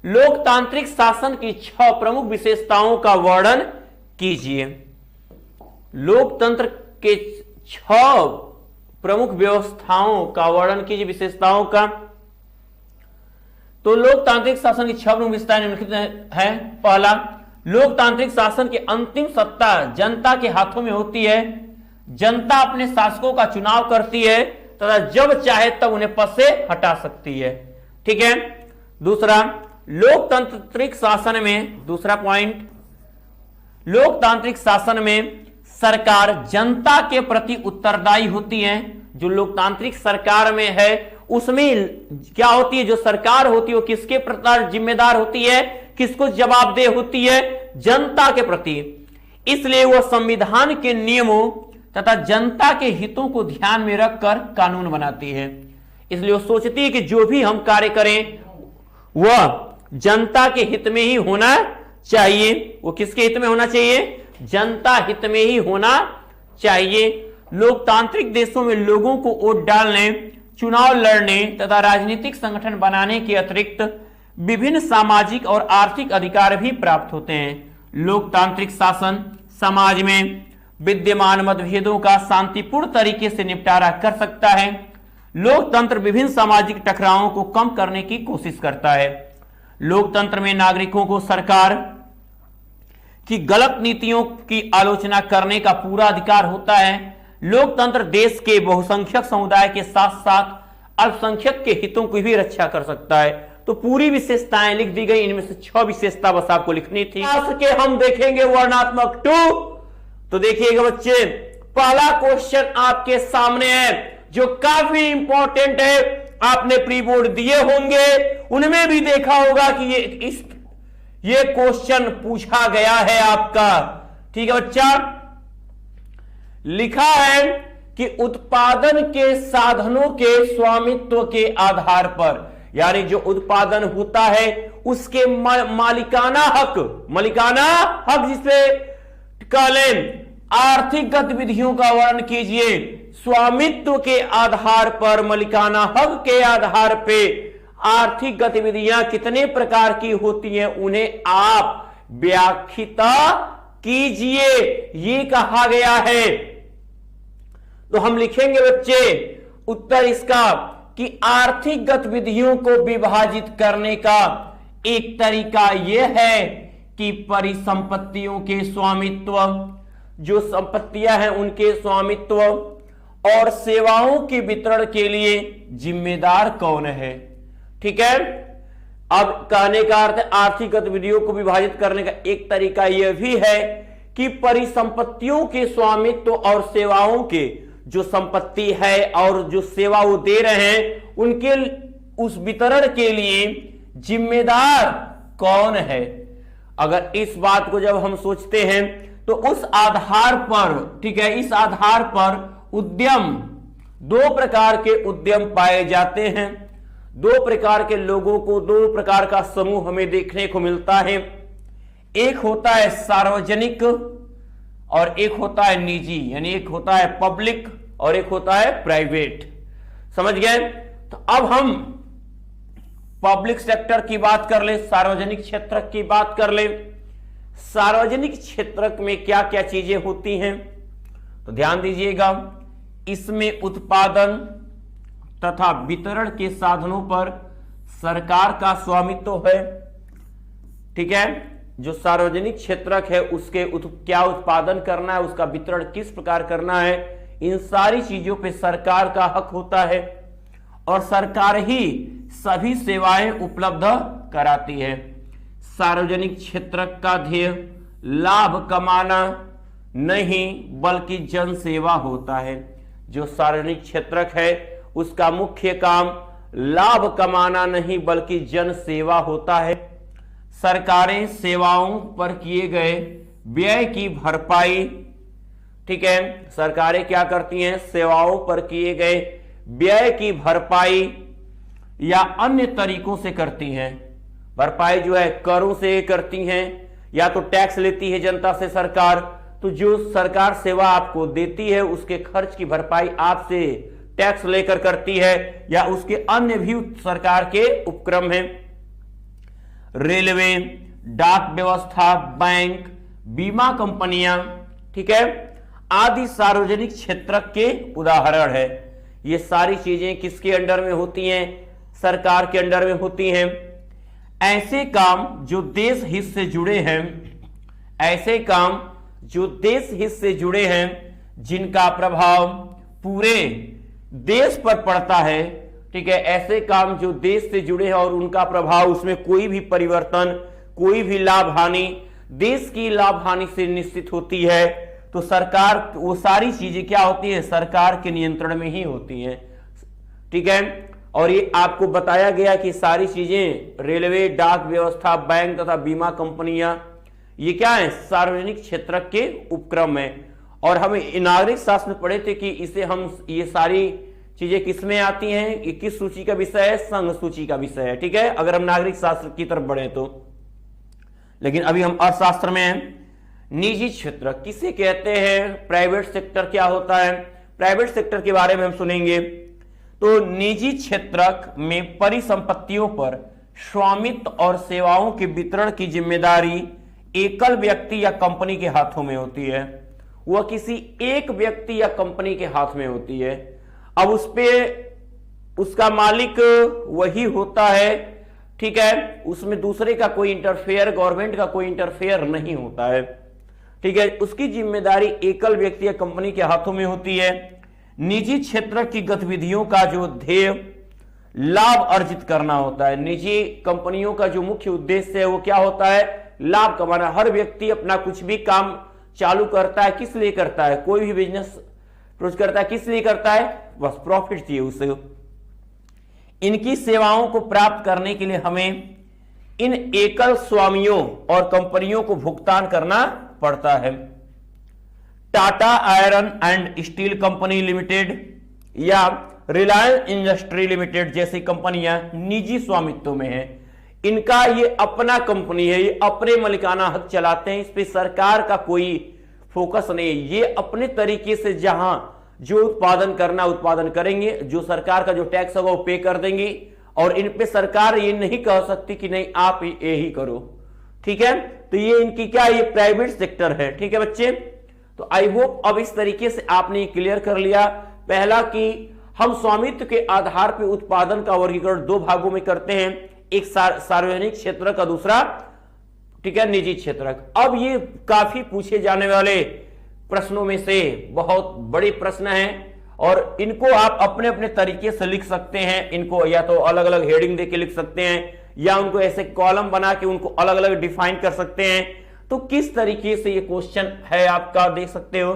लोकतांत्रिक शासन की 6 प्रमुख विशेषताओं का वर्णन कीजिए। लोकतंत्र के 6 प्रमुख व्यवस्थाओं का वर्णन कीजिए, विशेषताओं का। तो लोकतांत्रिक शासन की 6 प्रमुख विशेषताएं निम्नलिखित हैं। पहला, लोकतांत्रिक शासन की अंतिम सत्ता जनता के हाथों में होती है। जनता अपने शासकों का चुनाव करती है तथा जब चाहे तब उन्हें पद से हटा सकती है। ठीक है। दूसरा, लोकतांत्रिक शासन में, दूसरा पॉइंट, लोकतांत्रिक शासन में सरकार जनता के प्रति उत्तरदायी होती है। जो लोकतांत्रिक सरकार में है उसमें क्या होती है, जो सरकार होती है वो किसके प्रति जिम्मेदार होती है, किसको जवाबदेह होती है, जनता के प्रति। इसलिए वह संविधान के नियमों तथा जनता के हितों को ध्यान में रखकर कानून बनाती है। इसलिए वो सोचती है कि जो भी हम कार्य करें वह जनता के हित में ही होना चाहिए। वो किसके हित में होना चाहिए? जनता हित में ही होना चाहिए। लोकतांत्रिक देशों में लोगों को वोट डालने, चुनाव लड़ने तथा राजनीतिक संगठन बनाने के अतिरिक्त विभिन्न सामाजिक और आर्थिक अधिकार भी प्राप्त होते हैं। लोकतांत्रिक शासन समाज में विद्यमान मतभेदों का शांतिपूर्ण तरीके से निपटारा कर सकता है। लोकतंत्र विभिन्न सामाजिक टकरावों को कम करने की कोशिश करता है। लोकतंत्र में नागरिकों को सरकार की गलत नीतियों की आलोचना करने का पूरा अधिकार होता है। लोकतंत्र देश के बहुसंख्यक समुदाय के साथ साथ अल्पसंख्यक के हितों की भी रक्षा कर सकता है। तो पूरी विशेषताएं लिख दी गई, इनमें से 6 विशेषता बस आपको लिखनी थी। के हम देखेंगे वर्णनात्मक 2। तो देखिएगा बच्चे, पहला क्वेश्चन आपके सामने है जो काफी इंपॉर्टेंट है। आपने प्री बोर्ड दिए होंगे, उनमें भी देखा होगा कि ये क्वेश्चन पूछा गया है आपका। ठीक है बच्चा, लिखा है कि उत्पादन के साधनों के स्वामित्व के आधार पर, यानी जो उत्पादन होता है उसके मालिकाना हक जिसपे कलें आर्थिक गतिविधियों का वर्णन कीजिए। स्वामित्व के आधार पर, मालिकाना हक के आधार पे आर्थिक गतिविधियां कितने प्रकार की होती हैं उन्हें आप व्याख्या कीजिए, ये कहा गया है। तो हम लिखेंगे बच्चे उत्तर इसका कि आर्थिक गतिविधियों को विभाजित करने का एक तरीका यह है कि परिसंपत्तियों के स्वामित्व, जो संपत्तियां हैं उनके स्वामित्व और सेवाओं के वितरण के लिए जिम्मेदार कौन है। ठीक है, अब कहने का अर्थ आर्थिक गतिविधियों को विभाजित करने का एक तरीका यह भी है कि परिसंपत्तियों के स्वामित्व और सेवाओं के जो संपत्ति है और जो सेवा वो दे रहे हैं उनके उस वितरण के लिए जिम्मेदार कौन है। अगर इस बात को जब हम सोचते हैं तो उस आधार पर, ठीक है, इस आधार पर उद्यम, दो प्रकार के उद्यम पाए जाते हैं, दो प्रकार के लोगों को, दो प्रकार का समूह हमें देखने को मिलता है। एक होता है सार्वजनिक और एक होता है निजी, यानी एक होता है पब्लिक और एक होता है प्राइवेट। समझ गए? तो अब हम पब्लिक सेक्टर की बात कर ले, सार्वजनिक क्षेत्र की बात कर ले। सार्वजनिक क्षेत्र में क्या क्या चीजें होती हैं तो ध्यान दीजिएगा, इसमें उत्पादन तथा वितरण के साधनों पर सरकार का स्वामित्व है। ठीक है, जो सार्वजनिक क्षेत्र है उसके क्या उत्पादन करना है, उसका वितरण किस प्रकार करना है, इन सारी चीजों पे सरकार का हक होता है और सरकार ही सभी सेवाएं उपलब्ध कराती है। सार्वजनिक क्षेत्र का ध्येय लाभ कमाना नहीं बल्कि जन सेवा होता है। जो सार्वजनिक क्षेत्र है उसका मुख्य काम लाभ कमाना नहीं बल्कि जन सेवा होता है। सरकारें सेवाओं पर किए गए व्यय की भरपाई, ठीक है, सरकारें क्या करती हैं, सेवाओं पर किए गए व्यय की भरपाई या अन्य तरीकों से करती हैं। भरपाई जो है करों से करती हैं या तो टैक्स लेती है जनता से सरकार, तो जो सरकार सेवा आपको देती है उसके खर्च की भरपाई आपसे टैक्स लेकर करती है या उसके अन्य भी सरकार के उपक्रम हैं। रेलवे, डाक व्यवस्था, बैंक, बीमा कंपनियां, ठीक है, आदि सार्वजनिक क्षेत्र के उदाहरण है। ये सारी चीजें किसके अंडर में होती हैं, सरकार के अंडर में होती हैं। ऐसे काम जो देश हित से जुड़े हैं, ऐसे काम जो देश हित से जुड़े हैं, जिनका प्रभाव पूरे देश पर पड़ता है, ठीक है, ऐसे काम जो देश से जुड़े हैं और उनका प्रभाव, उसमें कोई भी परिवर्तन, कोई भी लाभ हानि देश की लाभ हानि से निश्चित होती है, तो सरकार, वो सारी चीजें क्या होती है, सरकार के नियंत्रण में ही होती हैं। ठीक है, और ये आपको बताया गया कि सारी चीजें रेलवे, डाक व्यवस्था, बैंक तथा बीमा कंपनियां, ये क्या है, सार्वजनिक क्षेत्र के उपक्रम है। और हमें नागरिक शास्त्र में पढ़े थे कि इसे हम, ये सारी चीजें किसमें आती हैं, ये किस सूची का विषय है, संघ सूची का विषय है। ठीक है, अगर हम नागरिक शास्त्र की तरफ बढ़े तो। लेकिन अभी हम अर्थशास्त्र में हैं। निजी क्षेत्र किसे कहते हैं, प्राइवेट सेक्टर क्या होता है, प्राइवेट सेक्टर के बारे में हम सुनेंगे। तो निजी क्षेत्र में परिसंपत्तियों पर स्वामित्व और सेवाओं के वितरण की जिम्मेदारी एकल व्यक्ति या कंपनी के हाथों में होती है। वह किसी एक व्यक्ति या कंपनी के हाथ में होती है। अब उस पे उसका मालिक वही होता है। ठीक है, उसमें दूसरे का कोई इंटरफेयर, गवर्नमेंट का कोई इंटरफेयर नहीं होता है। ठीक है, उसकी जिम्मेदारी एकल व्यक्ति या कंपनी के हाथों में होती है। निजी क्षेत्र की गतिविधियों का जो ध्येय लाभ अर्जित करना होता है। निजी कंपनियों का जो मुख्य उद्देश्य है वो क्या होता है, लाभ कमाना। हर व्यक्ति अपना कुछ भी काम चालू करता है, किस लिए करता है, कोई भी बिजनेस करता है, किस लिए करता है, बस प्रॉफिट चाहिए उसे। इनकी सेवाओं को प्राप्त करने के लिए हमें इन एकल स्वामियों और कंपनियों को भुगतान करना पड़ता है। Tata iron and steel company limited या रिलायंस इंडस्ट्री लिमिटेड जैसी कंपनियां निजी स्वामित्व में हैं। इनका ये अपना कंपनी है, ये अपने मालिकाना हक चलाते हैं, इस पे सरकार का कोई फोकस नहीं। ये अपने तरीके से जहां जो उत्पादन करना उत्पादन करेंगे, जो सरकार का जो टैक्स होगा वो पे कर देंगे, और इन पे सरकार ये नहीं कह सकती कि नहीं आप ये ही करो। ठीक है, तो ये इनकी क्या, ये प्राइवेट सेक्टर है। ठीक है बच्चे, तो आई होप अब इस तरीके से आपने क्लियर कर लिया। पहला कि हम स्वामित्व के आधार पर उत्पादन का वर्गीकरण दो भागों में करते हैं, एक सार्वजनिक क्षेत्र का, दूसरा ठीक है निजी क्षेत्र। अब ये काफी पूछे जाने वाले प्रश्नों में से बहुत बड़े प्रश्न हैं, और इनको आप अपने अपने तरीके से लिख सकते हैं। इनको या तो अलग अलग हेडिंग देके लिख सकते हैं, या उनको ऐसे कॉलम बना के उनको अलग अलग डिफाइन कर सकते हैं। तो किस तरीके से ये क्वेश्चन है आपका, देख सकते हो।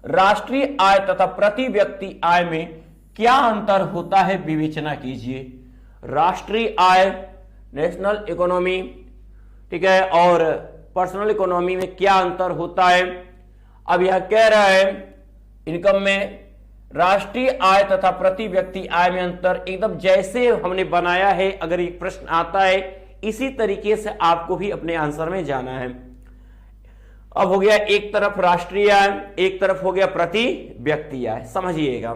राष्ट्रीय आय तथा प्रति व्यक्ति आय में क्या अंतर होता है, विवेचना कीजिए। राष्ट्रीय आय, नेशनल इकोनॉमी, ठीक है, और पर्सनल इकोनॉमी में क्या अंतर होता है। अब यह कह रहा है इनकम में राष्ट्रीय आय तथा प्रति व्यक्ति आय में अंतर, एकदम जैसे हमने बनाया है, अगर एक प्रश्न आता है इसी तरीके से आपको भी अपने आंसर में जाना है। अब हो गया एक तरफ राष्ट्रीय आय, एक तरफ हो गया प्रति व्यक्ति आय। समझिएगा,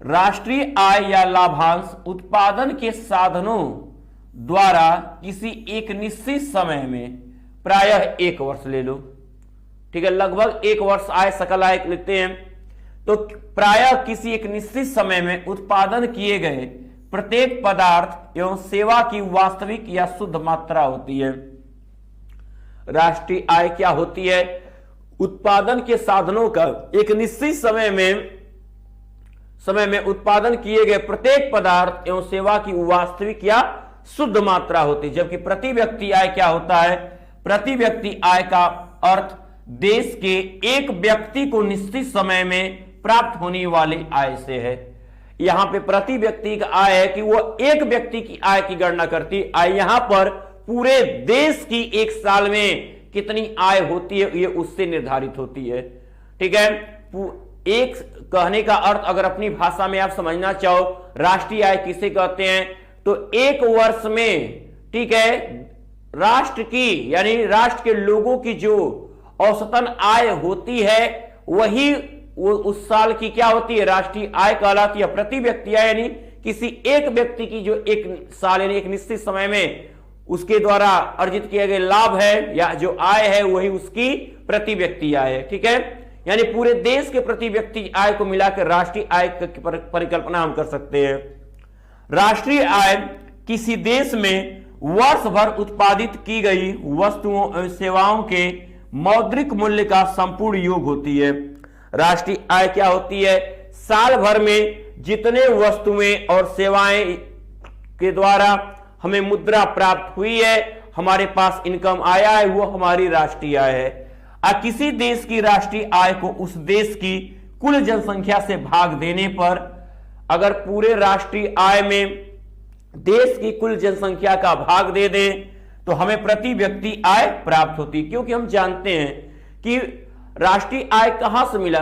राष्ट्रीय आय या लाभांश उत्पादन के साधनों द्वारा किसी एक निश्चित समय में, प्रायः 1 वर्ष ले लो, ठीक है, लगभग 1 वर्ष आय सकल आय लेते हैं, तो प्रायः किसी एक निश्चित समय में उत्पादन किए गए प्रत्येक पदार्थ एवं सेवा की वास्तविक या शुद्ध मात्रा होती है। राष्ट्रीय आय क्या होती है, उत्पादन के साधनों का एक निश्चित समय में उत्पादन किए गए प्रत्येक पदार्थ एवं सेवा की वास्तविक या शुद्ध मात्रा होती है। जबकि प्रति व्यक्ति आय क्या होता है, प्रति व्यक्ति आय का अर्थ देश के एक व्यक्ति को निश्चित समय में प्राप्त होने वाली आय से है। यहां पे प्रति व्यक्ति का आय है कि वो एक व्यक्ति की आय की गणना करती आय, यहां पर पूरे देश की एक साल में कितनी आय होती है ये उससे निर्धारित होती है। ठीक है, एक कहने का अर्थ अगर अपनी भाषा में आप समझना चाहो, राष्ट्रीय आय किसे कहते हैं, तो एक वर्ष में, ठीक है, राष्ट्र की यानी राष्ट्र के लोगों की जो औसतन आय होती है वही वो उस साल की क्या होती है, राष्ट्रीय आय कहलाती है। प्रति व्यक्ति आय यानी किसी एक व्यक्ति की जो एक साल यानी एक निश्चित समय में उसके द्वारा अर्जित किए गए लाभ है या जो आय है वही उसकी प्रति व्यक्ति आय है। ठीक है, यानी पूरे देश के प्रति व्यक्ति आय को मिलाकर राष्ट्रीय आय की परिकल्पना हम कर सकते हैं। राष्ट्रीय आय किसी देश में वर्ष भर उत्पादित की गई वस्तुओं एवं सेवाओं के मौद्रिक मूल्य का संपूर्ण योग होती है। राष्ट्रीय आय क्या होती है, साल भर में जितने वस्तुएं और सेवाएं के द्वारा हमें मुद्रा प्राप्त हुई है, हमारे पास इनकम आया है, वो हमारी राष्ट्रीय आय है। किसी देश की राष्ट्रीय आय को उस देश की कुल जनसंख्या से भाग देने पर अगर पूरे राष्ट्रीय आय में देश की कुल जनसंख्या का भाग दे दें तो हमें प्रति व्यक्ति आय प्राप्त होती, क्योंकि हम जानते हैं कि राष्ट्रीय आय कहां से मिला,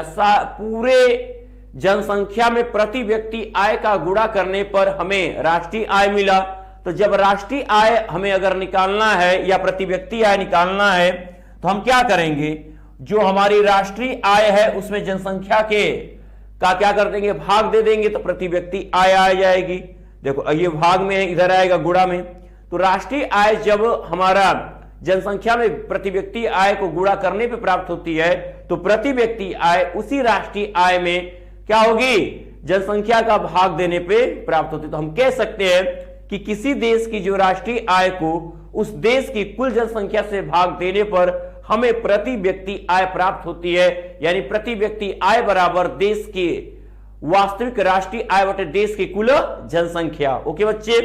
पूरे जनसंख्या में प्रति व्यक्ति आय का गुणा करने पर हमें राष्ट्रीय आय मिला। तो जब राष्ट्रीय आय हमें अगर निकालना है या प्रति व्यक्ति आय निकालना है तो हम क्या करेंगे, जो हमारी राष्ट्रीय आय है उसमें जनसंख्या का क्या कर देंगे, भाग दे देंगे, तो प्रति व्यक्ति आय आ जाएगी। देखो ये भाग में है, इधर आएगा गुणा में। तो राष्ट्रीय आय जब हमारा जनसंख्या में प्रति व्यक्ति आय को गुणा करने पे प्राप्त होती है तो प्रति व्यक्ति आय उसी राष्ट्रीय आय में क्या होगी, जनसंख्या का भाग देने पे प्राप्त होती है। तो हम कह सकते हैं कि किसी देश की जो राष्ट्रीय आय को उस देश की कुल जनसंख्या से भाग देने पर हमें प्रति व्यक्ति आय प्राप्त होती है, यानी प्रति व्यक्ति आय बराबर देश की वास्तविक राष्ट्रीय आय बटे देश की कुल जनसंख्या। ओके बच्चे,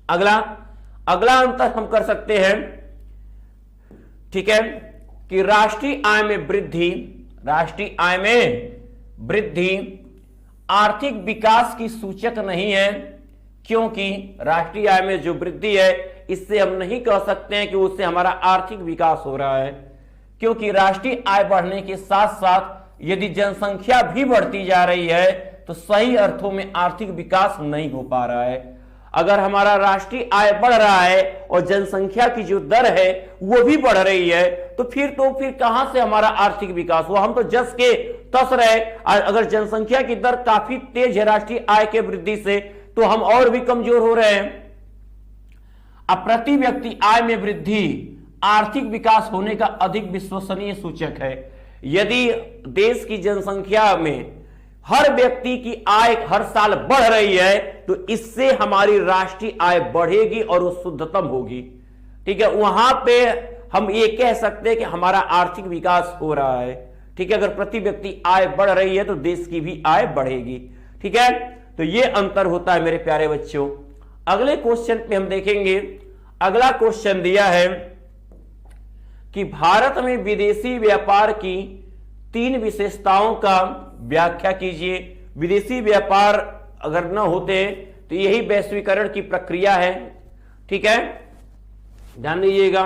अगला अंतर हम कर सकते हैं, ठीक है, कि राष्ट्रीय आय में वृद्धि आर्थिक विकास की सूचक नहीं है, क्योंकि राष्ट्रीय आय में जो वृद्धि है इससे हम नहीं कह सकते हैं कि उससे हमारा आर्थिक विकास हो रहा है, क्योंकि राष्ट्रीय आय बढ़ने के साथ साथ यदि जनसंख्या भी बढ़ती जा रही है तो सही अर्थों में आर्थिक विकास नहीं हो पा रहा है। अगर हमारा राष्ट्रीय आय बढ़ रहा है और जनसंख्या की जो दर है वो भी बढ़ रही है तो फिर कहां से हमारा आर्थिक विकास हुआ? हम तो जस के तस रहे। अगर जनसंख्या की दर काफी तेज है राष्ट्रीय आय के वृद्धि से तो हम और भी कमजोर हो रहे हैं। अब प्रति व्यक्ति आय में वृद्धि आर्थिक विकास होने का अधिक विश्वसनीय सूचक है। यदि देश की जनसंख्या में हर व्यक्ति की आय हर साल बढ़ रही है तो इससे हमारी राष्ट्रीय आय बढ़ेगी और वो शुद्धतम होगी। ठीक है, वहां पे हम ये कह सकते हैं कि हमारा आर्थिक विकास हो रहा है। ठीक है, अगर प्रति व्यक्ति आय बढ़ रही है तो देश की भी आय बढ़ेगी। ठीक है, तो ये अंतर होता है मेरे प्यारे बच्चों। अगले क्वेश्चन पे हम देखेंगे। अगला क्वेश्चन दिया है कि भारत में विदेशी व्यापार की 3 विशेषताओं का व्याख्या कीजिए। विदेशी व्यापार अगर न होते तो यही वैश्वीकरण की प्रक्रिया है। ठीक है, ध्यान दीजिएगा।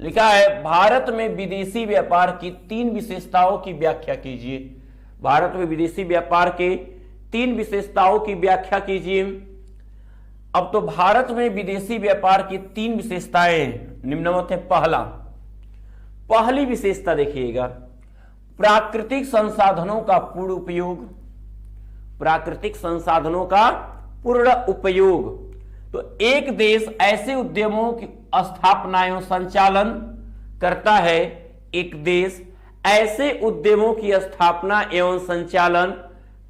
लिखा है भारत में विदेशी व्यापार की 3 विशेषताओं की व्याख्या कीजिए। भारत में विदेशी व्यापार के 3 विशेषताओं की व्याख्या कीजिए। अब तो भारत में विदेशी व्यापार की 3 विशेषताएं निम्नवत है। पहली विशेषता देखिएगा, प्राकृतिक संसाधनों का पूर्ण उपयोग। प्राकृतिक संसाधनों का पूर्ण उपयोग। तो एक देश ऐसे उद्यमों की स्थापना एवं संचालन करता है, एक देश ऐसे उद्यमों की स्थापना एवं संचालन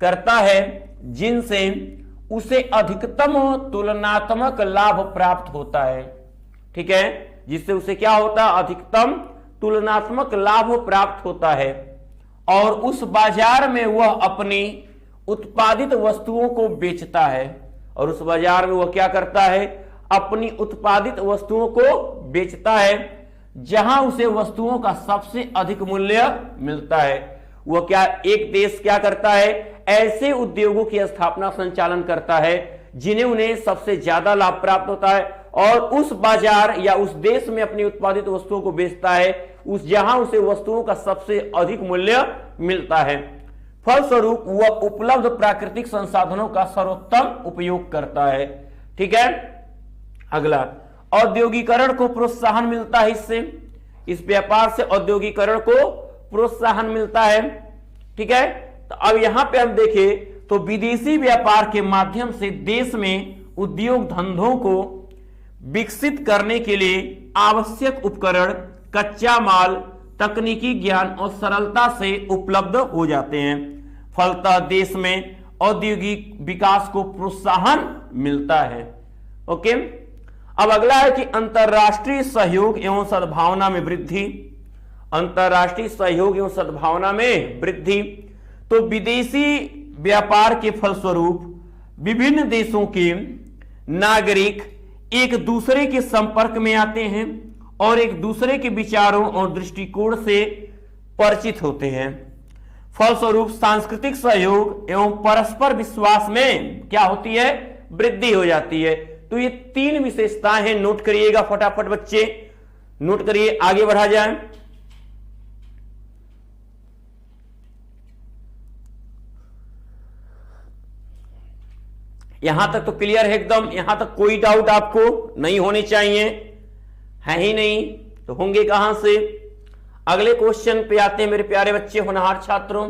करता है जिनसे उसे अधिकतम तुलनात्मक लाभ प्राप्त होता है। ठीक है, जिससे उसे क्या होता है? अधिकतम तुलनात्मक लाभ प्राप्त होता है और उस बाजार में वह अपनी उत्पादित वस्तुओं को बेचता है। और उस बाजार में वह क्या करता है? अपनी उत्पादित वस्तुओं को बेचता है जहां उसे वस्तुओं का सबसे अधिक मूल्य मिलता है। वह क्या, एक देश क्या करता है? ऐसे उद्योगों की स्थापना संचालन करता है जिन्हें उन्हें सबसे ज्यादा लाभ प्राप्त होता है और उस बाजार या उस देश में अपनी उत्पादित वस्तुओं को बेचता है उस जहां उसे वस्तुओं का सबसे अधिक मूल्य मिलता है। फलस्वरूप वह उपलब्ध प्राकृतिक संसाधनों का सर्वोत्तम उपयोग करता है। ठीक है, अगला, औद्योगिकरण को प्रोत्साहन मिलता है। इससे, इस व्यापार से औद्योगिकरण को प्रोत्साहन मिलता है। ठीक है, तो अब यहां पे हम देखें तो विदेशी व्यापार के माध्यम से देश में उद्योग धंधों को विकसित करने के लिए आवश्यक उपकरण, कच्चा माल, तकनीकी ज्ञान और सरलता से उपलब्ध हो जाते हैं। फलतः देश में औद्योगिक विकास को प्रोत्साहन मिलता है। ओके, अब अगला है कि अंतरराष्ट्रीय सहयोग एवं सद्भावना में वृद्धि। अंतरराष्ट्रीय सहयोग एवं सद्भावना में वृद्धि। तो विदेशी व्यापार के फलस्वरूप विभिन्न देशों के नागरिक एक दूसरे के संपर्क में आते हैं और एक दूसरे के विचारों और दृष्टिकोण से परिचित होते हैं। फलस्वरूप सांस्कृतिक सहयोग एवं परस्पर विश्वास में क्या होती है? वृद्धि हो जाती है। तो ये 3 विशेषताएं हैं, नोट करिएगा फटाफट बच्चे, नोट करिए, आगे बढ़ा जाए। यहां तक तो क्लियर है एकदम, यहां तक कोई डाउट आपको नहीं होने चाहिए, है ही नहीं तो होंगे कहां से? अगले क्वेश्चन पे आते हैं मेरे प्यारे बच्चे, होनहार छात्रों।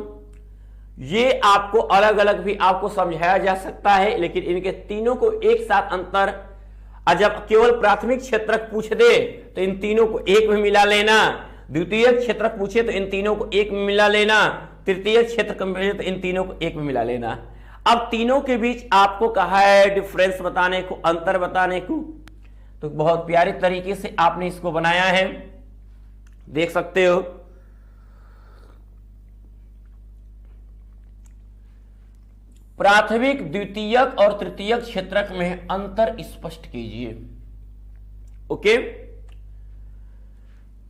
ये आपको अलग अलग भी आपको समझाया जा सकता है, लेकिन इनके तीनों को एक साथ अंतर, जब केवल प्राथमिक क्षेत्रक पूछ दे तो इन तीनों को एक में मिला लेना, द्वितीय क्षेत्रक पूछे तो इन तीनों को एक में मिला लेना, तृतीय क्षेत्र तो इन तीनों को एक में मिला लेना। अब तीनों के बीच आपको कहा है डिफरेंस बताने को, अंतर बताने को, तो बहुत प्यारे तरीके से आपने इसको बनाया है, देख सकते हो। प्राथमिक, द्वितीयक और तृतीयक क्षेत्रक में अंतर स्पष्ट कीजिए। ओके,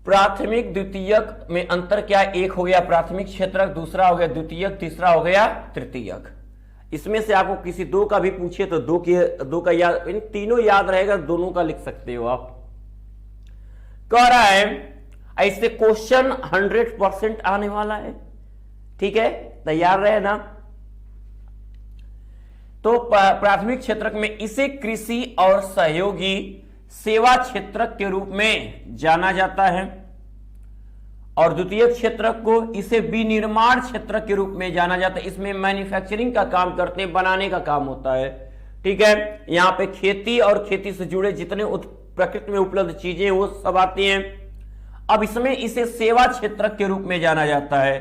प्राथमिक द्वितीयक में अंतर क्या? एक हो गया प्राथमिक क्षेत्रक, दूसरा हो गया द्वितीयक, तीसरा हो गया तृतीयक। इसमें से आपको किसी दो का भी पूछे तो दो का याद, इन तीनों याद रहेगा, दोनों का लिख सकते हो आप। कह रहा है ऐसे क्वेश्चन 100% आने वाला है, ठीक है, तैयार रहे ना। तो प्राथमिक क्षेत्रक में इसे कृषि और सहयोगी सेवा क्षेत्रक के रूप में जाना जाता है, और द्वितीय क्षेत्रक को इसे विनिर्माण क्षेत्रक के रूप में जाना जाता है। इसमें मैन्युफैक्चरिंग का काम करते हैं, बनाने का काम होता है, ठीक है। यहां पे खेती और खेती से जुड़े जितने प्रकृति में उपलब्ध चीजें वो सब आती हैं। अब इसमें इसे सेवा क्षेत्रक के रूप में जाना जाता है।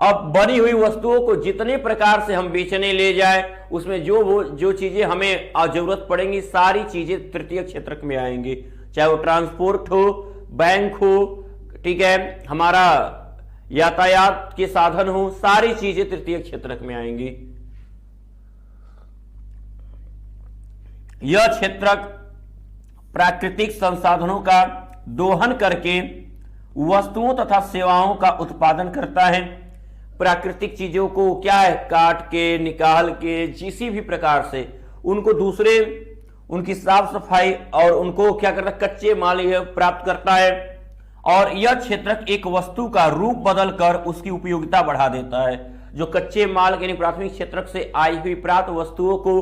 अब बनी हुई वस्तुओं को जितने प्रकार से हम बेचने ले जाए, उसमें जो चीजें हमें जरूरत पड़ेंगी सारी चीजें तृतीय क्षेत्रक में आएंगी, चाहे वो ट्रांसपोर्ट हो, बैंक हो, ठीक है, हमारा यातायात के साधन हो, सारी चीजें तृतीय क्षेत्रक में आएंगी। यह क्षेत्रक प्राकृतिक संसाधनों का दोहन करके वस्तुओं तथा सेवाओं का उत्पादन करता है। प्राकृतिक चीजों को क्या है, काट के, निकाल के, किसी भी प्रकार से उनको दूसरे, उनकी साफ सफाई और उनको क्या करता है, कच्चे माल यह प्राप्त करता है। और यह क्षेत्रक एक वस्तु का रूप बदलकर उसकी उपयोगिता बढ़ा देता है। जो कच्चे माल यानी प्राथमिक क्षेत्रक से आई हुई प्राप्त वस्तुओं को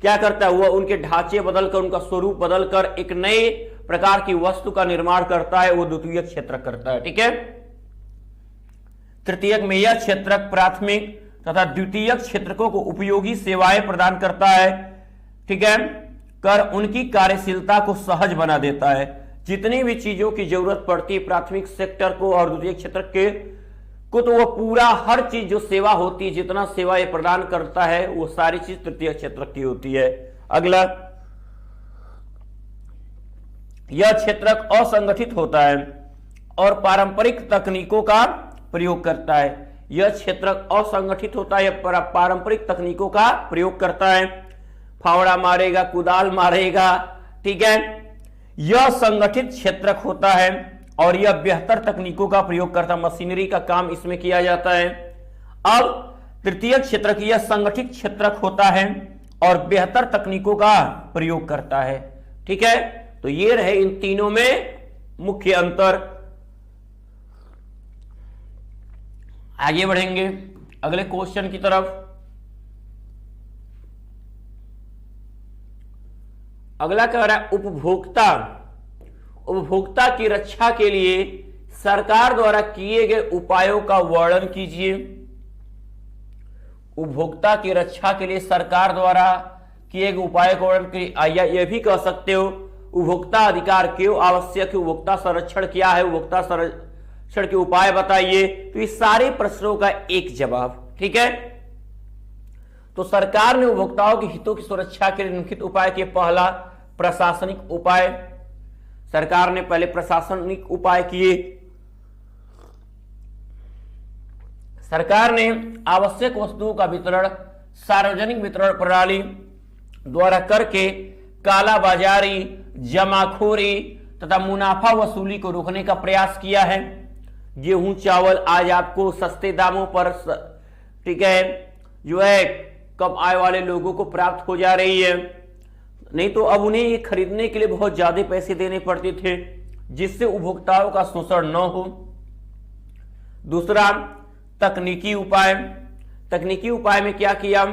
क्या करता है, वह उनके ढांचे बदलकर, उनका स्वरूप बदलकर एक नए प्रकार की वस्तु का निर्माण करता है, वो द्वितीय क्षेत्रक करता है, ठीक है। तृतीयक में यह क्षेत्रक प्राथमिक तथा द्वितीयक क्षेत्रकों को उपयोगी सेवाएं प्रदान करता है, ठीक है, कर उनकी कार्यशीलता को सहज बना देता है। जितनी भी चीजों की जरूरत पड़ती है प्राथमिक सेक्टर को और द्वितीय क्षेत्र को, तो वह पूरा हर चीज जो सेवा होती है, जितना सेवा ये प्रदान करता है, वो सारी चीज तृतीय क्षेत्र की होती है। अगला, यह क्षेत्रक असंगठित होता है और पारंपरिक तकनीकों का प्रयोग करता है। यह क्षेत्रक असंगठित होता है, पारंपरिक तकनीकों का प्रयोग करता है। फावड़ा मारेगा, कुदाल मारेगा, ठीक है। यह संगठित क्षेत्रक होता है और यह बेहतर तकनीकों का प्रयोग करता है, मशीनरी का काम इसमें किया जाता है। अब तृतीय क्षेत्रक यह संगठित क्षेत्रक होता है और बेहतर तकनीकों का प्रयोग करता है, ठीक है। तो ये रहे इन तीनों में मुख्य अंतर। आगे बढ़ेंगे अगले क्वेश्चन की तरफ। अगला कह रहा है उपभोक्ता की रक्षा के लिए सरकार द्वारा किए गए उपायों का वर्णन कीजिए। उपभोक्ता की रक्षा के लिए सरकार द्वारा किए गए उपायों का वर्णन कीजिए। या यह भी कह सकते हो उपभोक्ता अधिकार क्यों आवश्यक है, उपभोक्ता संरक्षण क्या है, उपभोक्ता संरक्षण के उपाय बताइए। तो इस सारे प्रश्नों का एक जवाब, ठीक है। तो सरकार ने उपभोक्ताओं के हितों की सुरक्षा के लिए निम्नलिखित उपाय किए। पहला, प्रशासनिक उपाय। सरकार ने पहले प्रशासनिक उपाय किए। सरकार ने आवश्यक वस्तुओं का वितरण सार्वजनिक वितरण प्रणाली द्वारा करके कालाबाजारी, जमाखोरी तथा मुनाफा वसूली को रोकने का प्रयास किया है। गेहूं चावल आज आपको सस्ते दामों पर, ठीक है, जो है कम आय वाले लोगों को प्राप्त हो जा रही है। नहीं तो अब उन्हें ये खरीदने के लिए बहुत ज्यादा पैसे देने पड़ते थे, जिससे उपभोक्ताओं का शोषण न हो। दूसरा, तकनीकी उपाय। तकनीकी उपाय में क्या किया?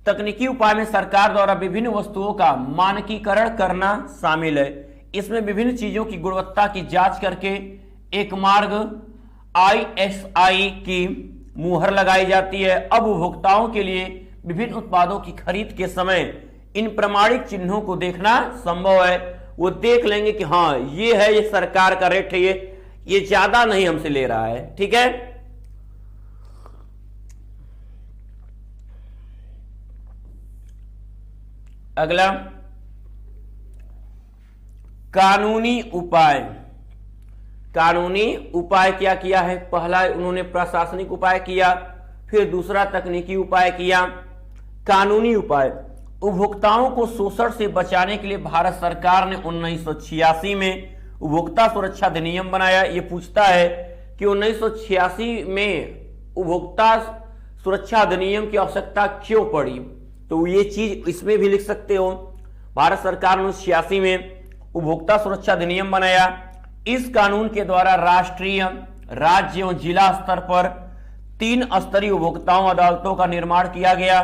तकनीकी उपाय में सरकार द्वारा विभिन्न वस्तुओं का मानकीकरण करना शामिल है। इसमें विभिन्न चीजों की गुणवत्ता की जांच करके एक मार्ग ISI की मुहर लगाई जाती है। अब उपभोक्ताओं के लिए विभिन्न उत्पादों की खरीद के समय इन प्रमाणिक चिन्हों को देखना संभव है। वो देख लेंगे कि हाँ ये है, ये सरकार का रेट है, ये ज्यादा नहीं हमसे ले रहा है, ठीक है। अगला, कानूनी उपाय। कानूनी उपाय क्या किया है? पहला उन्होंने प्रशासनिक उपाय किया, फिर दूसरा तकनीकी उपाय किया। कानूनी उपाय, उपभोक्ताओं को शोषण से बचाने के लिए भारत सरकार ने 1986 में उपभोक्ता सुरक्षा अधिनियम बनाया। यह पूछता है कि 1986 में उपभोक्ता सुरक्षा अधिनियम की आवश्यकता क्यों पड़ी। तो ये चीज इसमें भी लिख सकते हो। भारत सरकार ने 1986 में उपभोक्ता सुरक्षा अधिनियम बनाया। इस कानून के द्वारा राष्ट्रीय, राज्य एवं जिला स्तर पर 3 स्तरीय उपभोक्ताओं अदालतों का निर्माण किया गया।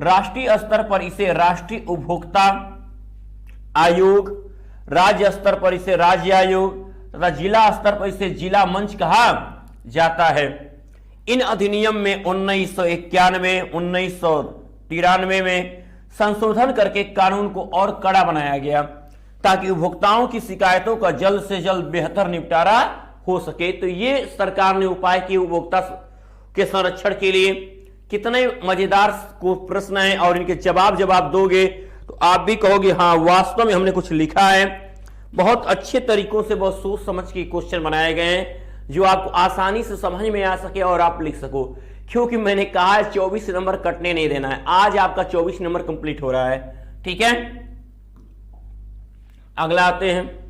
राष्ट्रीय स्तर पर इसे राष्ट्रीय उपभोक्ता आयोग, राज्य स्तर पर इसे राज्य आयोग तथा जिला स्तर पर इसे जिला मंच कहा जाता है। इन अधिनियम में 1991, 1993 में संशोधन करके कानून को और कड़ा बनाया गया ताकि उपभोक्ताओं की शिकायतों का जल्द से जल्द बेहतर निपटारा हो सके। तो ये सरकार ने उपाय किए उपभोक्ता के संरक्षण के लिए। कितने मजेदार को प्रश्न है और इनके जवाब दोगे तो आप भी कहोगे हाँ वास्तव में हमने कुछ लिखा है। बहुत अच्छे तरीकों से, बहुत सोच समझ के क्वेश्चन बनाए गए हैं जो आपको आसानी से समझ में आ सके और आप लिख सको। क्योंकि मैंने कहा है 24 नंबर कटने नहीं देना है। आज आपका 24 नंबर कंप्लीट हो रहा है। ठीक है, अगला आते हैं।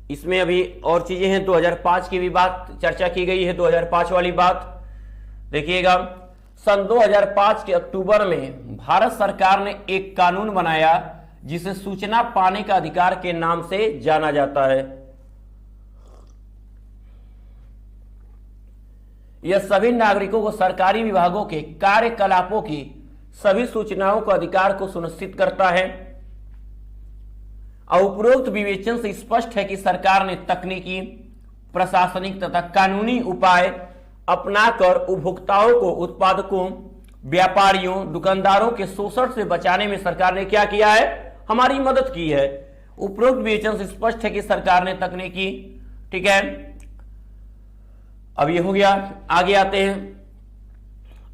इसमें अभी और चीजें हैं। 2005 की भी बात चर्चा की गई है। 2005 वाली बात देखिएगा। सन 2005 के अक्टूबर में भारत सरकार ने एक कानून बनाया जिसे सूचना पाने का अधिकार के नाम से जाना जाता है। यह सभी नागरिकों को सरकारी विभागों के कार्यकलापों की सभी सूचनाओं का अधिकार को सुनिश्चित करता है। उपरोक्त विवेचन से स्पष्ट है कि सरकार ने तकनीकी, प्रशासनिक तथा कानूनी उपाय अपनाकर उपभोक्ताओं को उत्पादकों, व्यापारियों, दुकानदारों के शोषण से बचाने में सरकार ने क्या किया है, हमारी मदद की है। उपरोक्त विवेचन से स्पष्ट है कि सरकार ने तकनीकी, ठीक है। अब ये हो गया, आगे आते हैं।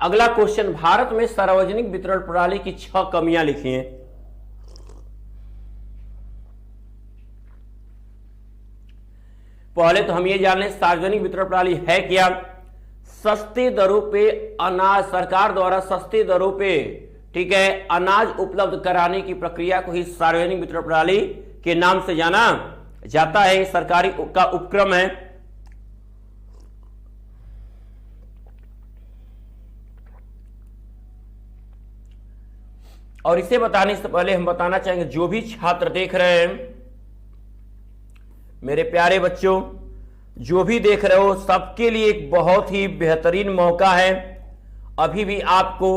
अगला क्वेश्चन, भारत में सार्वजनिक वितरण प्रणाली की 6 कमियां लिखी हैं। पहले तो हम ये जान लें सार्वजनिक वितरण प्रणाली है क्या। सस्ते दरों पे अनाज, सरकार द्वारा सस्ते दरों पे, ठीक है, अनाज उपलब्ध कराने की प्रक्रिया को ही सार्वजनिक वितरण प्रणाली के नाम से जाना जाता है। सरकारी का उपक्रम है। और इसे बताने से पहले हम बताना चाहेंगे, जो भी छात्र देख रहे हैं, मेरे प्यारे बच्चों, जो भी देख रहे हो, सबके लिए एक बहुत ही बेहतरीन मौका है। अभी भी आपको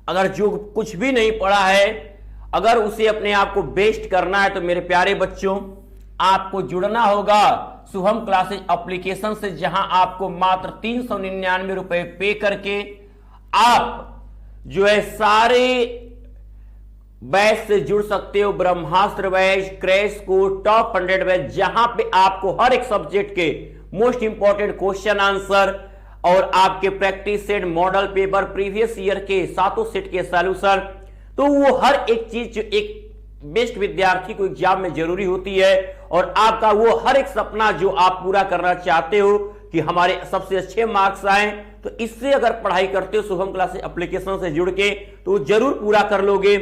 अगर जो कुछ भी नहीं पढ़ा है, अगर उसे अपने आप को बेस्ट करना है, तो मेरे प्यारे बच्चों आपको जुड़ना होगा शुभम क्लासेज एप्लीकेशन से, जहां आपको मात्र 399 रुपए पे करके आप जो है सारे बैच से जुड़ सकते हो। Brahmastra batch, crash course, top 100 batch, जहां पे आपको हर एक सब्जेक्ट के मोस्ट इंपॉर्टेंट क्वेश्चन आंसर और आपके practice set, model paper, previous year के 7 सेट के सॉल्यूशन, तो वो हर एक चीज जो एक बेस्ट विद्यार्थी को एग्जाम में जरूरी होती है, और आपका वो हर एक सपना जो आप पूरा करना चाहते हो कि हमारे सबसे अच्छे मार्क्स आए, तो इससे अगर पढ़ाई करते हो शुभम क्लासेज एप्लीकेशन से जुड़ के, तो जरूर पूरा कर लोगे।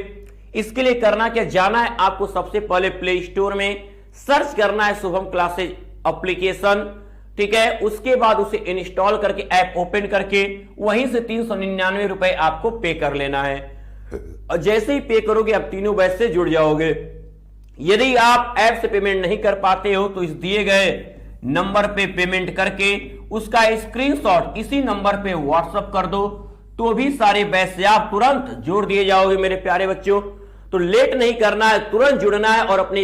इसके लिए करना क्या, जाना है आपको सबसे पहले प्ले स्टोर में सर्च करना है शुभम क्लासेज एप्लीकेशन, ठीक है। उसके बाद उसे इंस्टॉल करके ऐप ओपन करके वहीं से 399 रुपए आपको पे कर लेना है। और जैसे ही पे करोगे आप तीनों बैच से जुड़ जाओगे। यदि आप ऐप से पेमेंट नहीं कर पाते हो तो इस दिए गए नंबर पे पेमेंट करके उसका स्क्रीनशॉट इसी नंबर पे व्हाट्सएप कर दो, तो भी सारे बैच से आप तुरंत जोड़ दिए जाओगे मेरे प्यारे बच्चों। तो लेट नहीं करना है, तुरंत जुड़ना है और अपने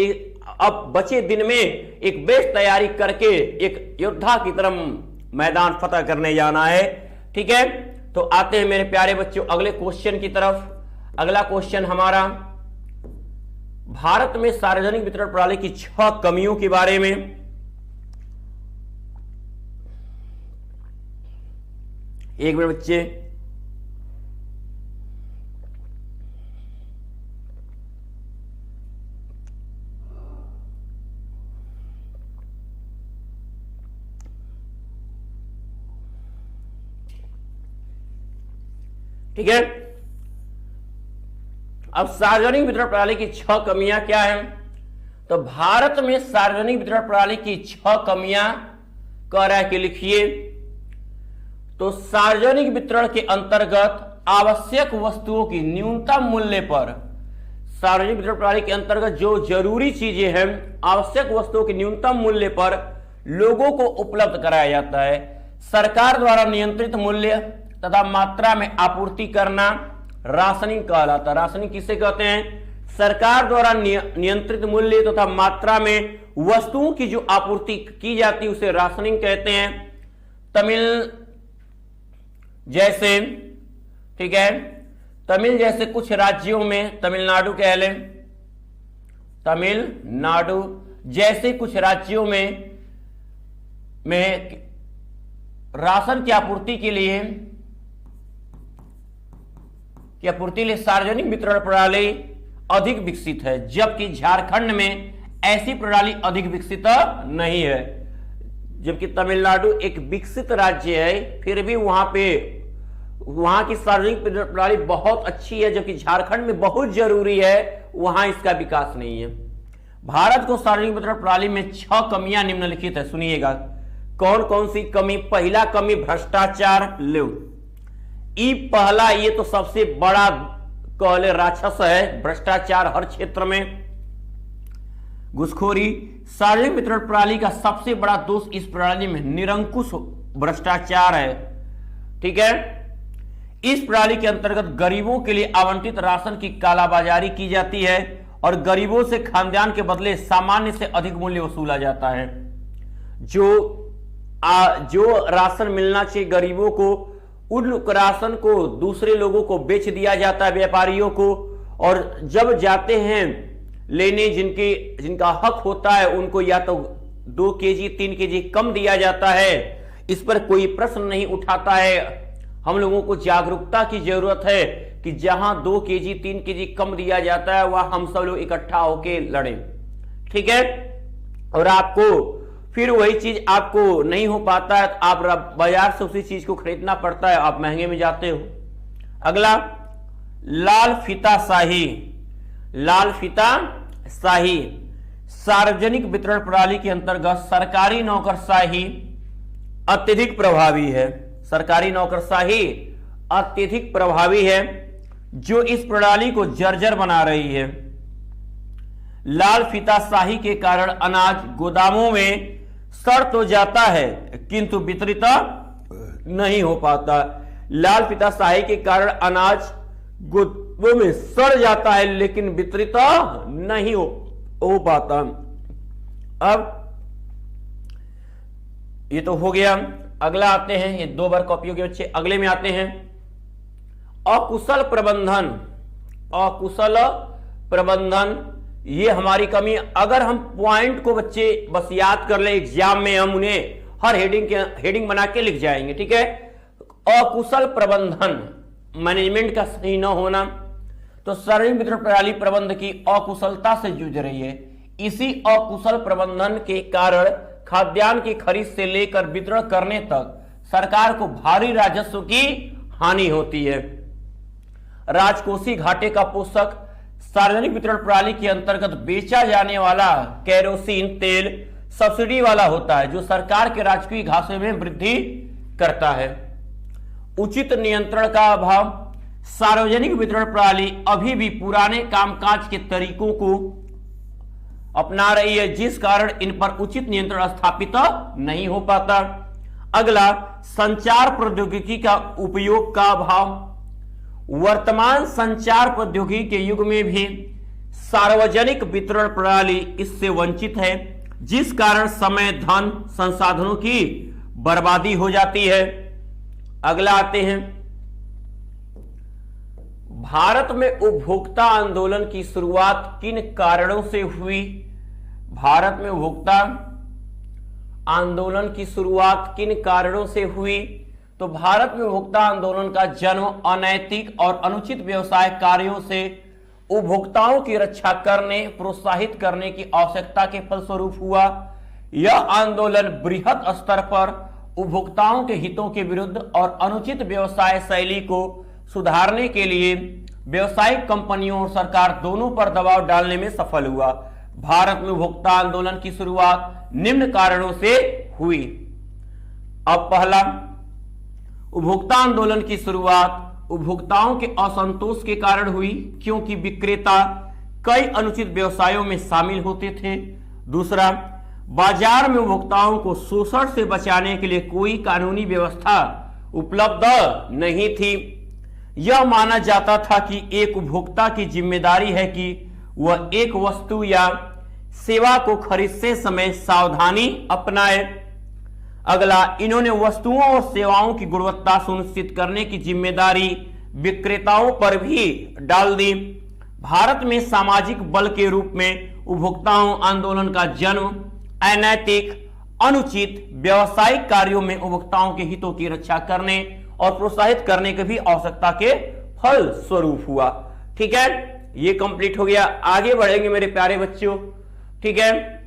अब बचे दिन में एक बेस्ट तैयारी करके एक योद्धा की तरह मैदान फतह करने जाना है, ठीक है। तो आते हैं मेरे प्यारे बच्चों अगले क्वेश्चन की तरफ। अगला क्वेश्चन हमारा भारत में सार्वजनिक वितरण प्रणाली की 6 कमियों के बारे में। एक मिनट बच्चे, ठीक है। अब सार्वजनिक वितरण प्रणाली की 6 कमियां क्या हैं, तो भारत में सार्वजनिक वितरण प्रणाली की 6 कमियां कह रहा है कि लिखिए। तो सार्वजनिक वितरण के अंतर्गत आवश्यक वस्तुओं की न्यूनतम मूल्य पर, सार्वजनिक वितरण प्रणाली के अंतर्गत जो जरूरी चीजें हैं आवश्यक वस्तुओं के न्यूनतम मूल्य पर लोगों को उपलब्ध कराया जाता है। सरकार द्वारा नियंत्रित मूल्य तथा मात्रा में आपूर्ति करना राशनिंग कहलाता है। राशनिंग किसे कहते हैं? सरकार द्वारा नियंत्रित मूल्य तथा मात्रा में वस्तुओं की जो आपूर्ति की जाती है उसे राशनिंग कहते हैं। तमिल जैसे, ठीक है, तमिल जैसे कुछ राज्यों में, तमिलनाडु कह लें, तमिलनाडु जैसे कुछ राज्यों में राशन की आपूर्ति के लिए सार्वजनिक वितरण प्रणाली अधिक विकसित है, जबकि झारखंड में ऐसी प्रणाली अधिक विकसित नहीं है। जबकि तमिलनाडु एक विकसित राज्य है, फिर भी वहां की सार्वजनिक वितरण प्रणाली बहुत अच्छी है, जबकि झारखंड में बहुत जरूरी है, वहां इसका विकास नहीं है। भारत को सार्वजनिक वितरण प्रणाली में 6 कमियां निम्नलिखित है, सुनिएगा। कौन कौन सी कमी? पहला कमी भ्रष्टाचार। लो पहला, ये तो सबसे बड़ा कहले राक्षस है, भ्रष्टाचार हर क्षेत्र में, घुसखोरी। सार्वजनिक वितरण प्रणाली का सबसे बड़ा दोष इस प्रणाली में निरंकुश भ्रष्टाचार है, ठीक है। इस प्रणाली के अंतर्गत गरीबों के लिए आवंटित राशन की कालाबाजारी की जाती है और गरीबों से खाद्यान्न के बदले सामान्य से अधिक मूल्य वसूला जाता है। जो राशन मिलना चाहिए गरीबों को, उन राशन को दूसरे लोगों को बेच दिया जाता है, व्यापारियों को, और जब जाते हैं लेने जिनका हक होता है उनको या तो 2 केजी 3 केजी कम दिया जाता है। इस पर कोई प्रश्न नहीं उठाता है। हम लोगों को जागरूकता की जरूरत है कि जहां 2 केजी 3 केजी कम दिया जाता है वहां हम सब लोग इकट्ठा होके लड़ें, ठीक है। और आपको फिर वही चीज आपको नहीं हो पाता है, आप बाजार से उसी चीज को खरीदना पड़ता है, आप महंगे में जाते हो। अगला, लाल फीताशाही। लाल फीताशाही सार्वजनिक वितरण प्रणाली के अंतर्गत सरकारी नौकरशाही अत्यधिक प्रभावी है। सरकारी नौकरशाही अत्यधिक प्रभावी है, जो इस प्रणाली को जर्जर बना रही है। लाल फीताशाही के कारण अनाज गोदामों में सड़ तो जाता है किंतु वितरित नहीं हो पाता। लाल फीताशाही के कारण अनाज गोदामों में सड़ जाता है लेकिन वितरित नहीं हो पाता। अब ये तो हो गया। अगला आते हैं, ये 2 बार कॉपियों के बच्चे। अगले में आते हैं अकुशल प्रबंधन। अकुशल प्रबंधन ये हमारी कमी। अगर हम पॉइंट को बच्चे बस याद कर ले, एग्जाम में हम उन्हें हर हेडिंग बना के लिख जाएंगे, ठीक है। अकुशल प्रबंधन, मैनेजमेंट का सही न होना, तो सार्वजनिक वितरण प्रणाली प्रबंध की अकुशलता से जूझ रही है। इसी अकुशल प्रबंधन के कारण खाद्यान्न की खरीद से लेकर वितरण करने तक सरकार को भारी राजस्व की हानि होती है। राजकोषीय घाटे का पोषक सार्वजनिक वितरण प्रणाली के अंतर्गत बेचा जाने वाला केरोसिन तेल सब्सिडी वाला होता है, जो सरकार के राजकीय घाटे में वृद्धि करता है। उचित नियंत्रण का अभाव। सार्वजनिक वितरण प्रणाली अभी भी पुराने कामकाज के तरीकों को अपना रही है, जिस कारण इन पर उचित नियंत्रण स्थापित नहीं हो पाता। अगला, संचार प्रौद्योगिकी का उपयोग का अभाव। वर्तमान संचार प्रौद्योगिकी के युग में भी सार्वजनिक वितरण प्रणाली इससे वंचित है, जिस कारण समय, धन, संसाधनों की बर्बादी हो जाती है। अगला आते हैं, भारत में उपभोक्ता आंदोलन की शुरुआत किन कारणों से हुई? भारत में उपभोक्ता आंदोलन की शुरुआत किन कारणों से हुई? तो भारत में उपभोक्ता आंदोलन का जन्म अनैतिक और अनुचित व्यवसाय कार्यों से उपभोक्ताओं की रक्षा करने, प्रोत्साहित करने की आवश्यकता के फलस्वरूप हुआ। यह आंदोलन बृहद स्तर पर उपभोक्ताओं के हितों के विरुद्ध और अनुचित व्यवसाय शैली को सुधारने के लिए व्यवसायिक कंपनियों और सरकार दोनों पर दबाव डालने में सफल हुआ। भारत में उपभोक्ता आंदोलन की शुरुआत निम्न कारणों से हुई। अब पहला, उपभोक्ता आंदोलन की शुरुआत उपभोक्ताओं के असंतोष के कारण हुई, क्योंकि विक्रेता कई अनुचित व्यवसायों में शामिल होते थे। दूसरा, बाजार में उपभोक्ताओं को शोषण से बचाने के लिए कोई कानूनी व्यवस्था उपलब्ध नहीं थी। यह माना जाता था कि एक उपभोक्ता की जिम्मेदारी है कि वह एक वस्तु या सेवा को खरीदते समय सावधानी अपनाए। अगला, इन्होंने वस्तुओं और सेवाओं की गुणवत्ता सुनिश्चित करने की जिम्मेदारी विक्रेताओं पर भी डाल दी। भारत में सामाजिक बल के रूप में उपभोक्ताओं आंदोलन का जन्म अनैतिक, अनुचित व्यावसायिक कार्यों में उपभोक्ताओं के हितों की रक्षा करने और प्रोत्साहित करने की भी आवश्यकता के फल स्वरूप हुआ। ठीक है, ये कंप्लीट हो गया। आगे बढ़ेंगे मेरे प्यारे बच्चों। ठीक है,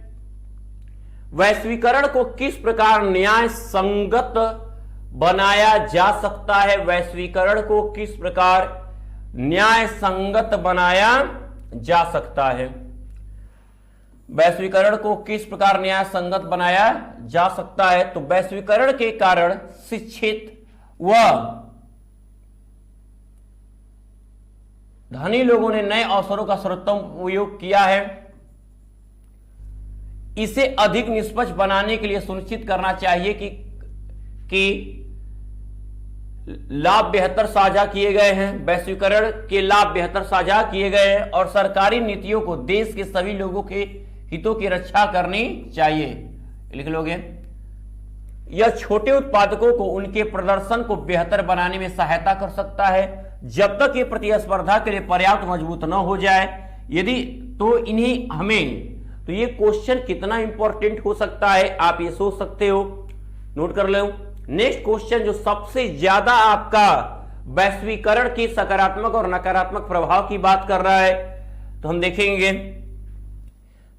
वैश्वीकरण को किस प्रकार न्याय संगत बनाया जा सकता है? वैश्वीकरण को किस प्रकार न्याय संगत बनाया जा सकता है? वैश्वीकरण को किस प्रकार न्याय संगत बनाया जा सकता है? तो वैश्वीकरण के कारण शिक्षित व धनी लोगों ने नए अवसरों का सर्वोत्तम उपयोग किया है। इसे अधिक निष्पक्ष बनाने के लिए सुनिश्चित करना चाहिए कि लाभ बेहतर साझा किए गए हैं। वैश्वीकरण के लाभ बेहतर साझा किए गए हैं और सरकारी नीतियों को देश के सभी लोगों के हितों की रक्षा करनी चाहिए। लिख लोगे। यह छोटे उत्पादकों को उनके प्रदर्शन को बेहतर बनाने में सहायता कर सकता है, जब तक ये प्रतिस्पर्धा के लिए पर्याप्त मजबूत न हो जाए। यदि तो इन्हीं हमें तो ये क्वेश्चन कितना इंपॉर्टेंट हो सकता है, आप ये सोच सकते हो, नोट कर लो। नेक्स्ट क्वेश्चन जो सबसे ज्यादा आपका वैश्वीकरण के सकारात्मक और नकारात्मक प्रभाव की बात कर रहा है, तो हम देखेंगे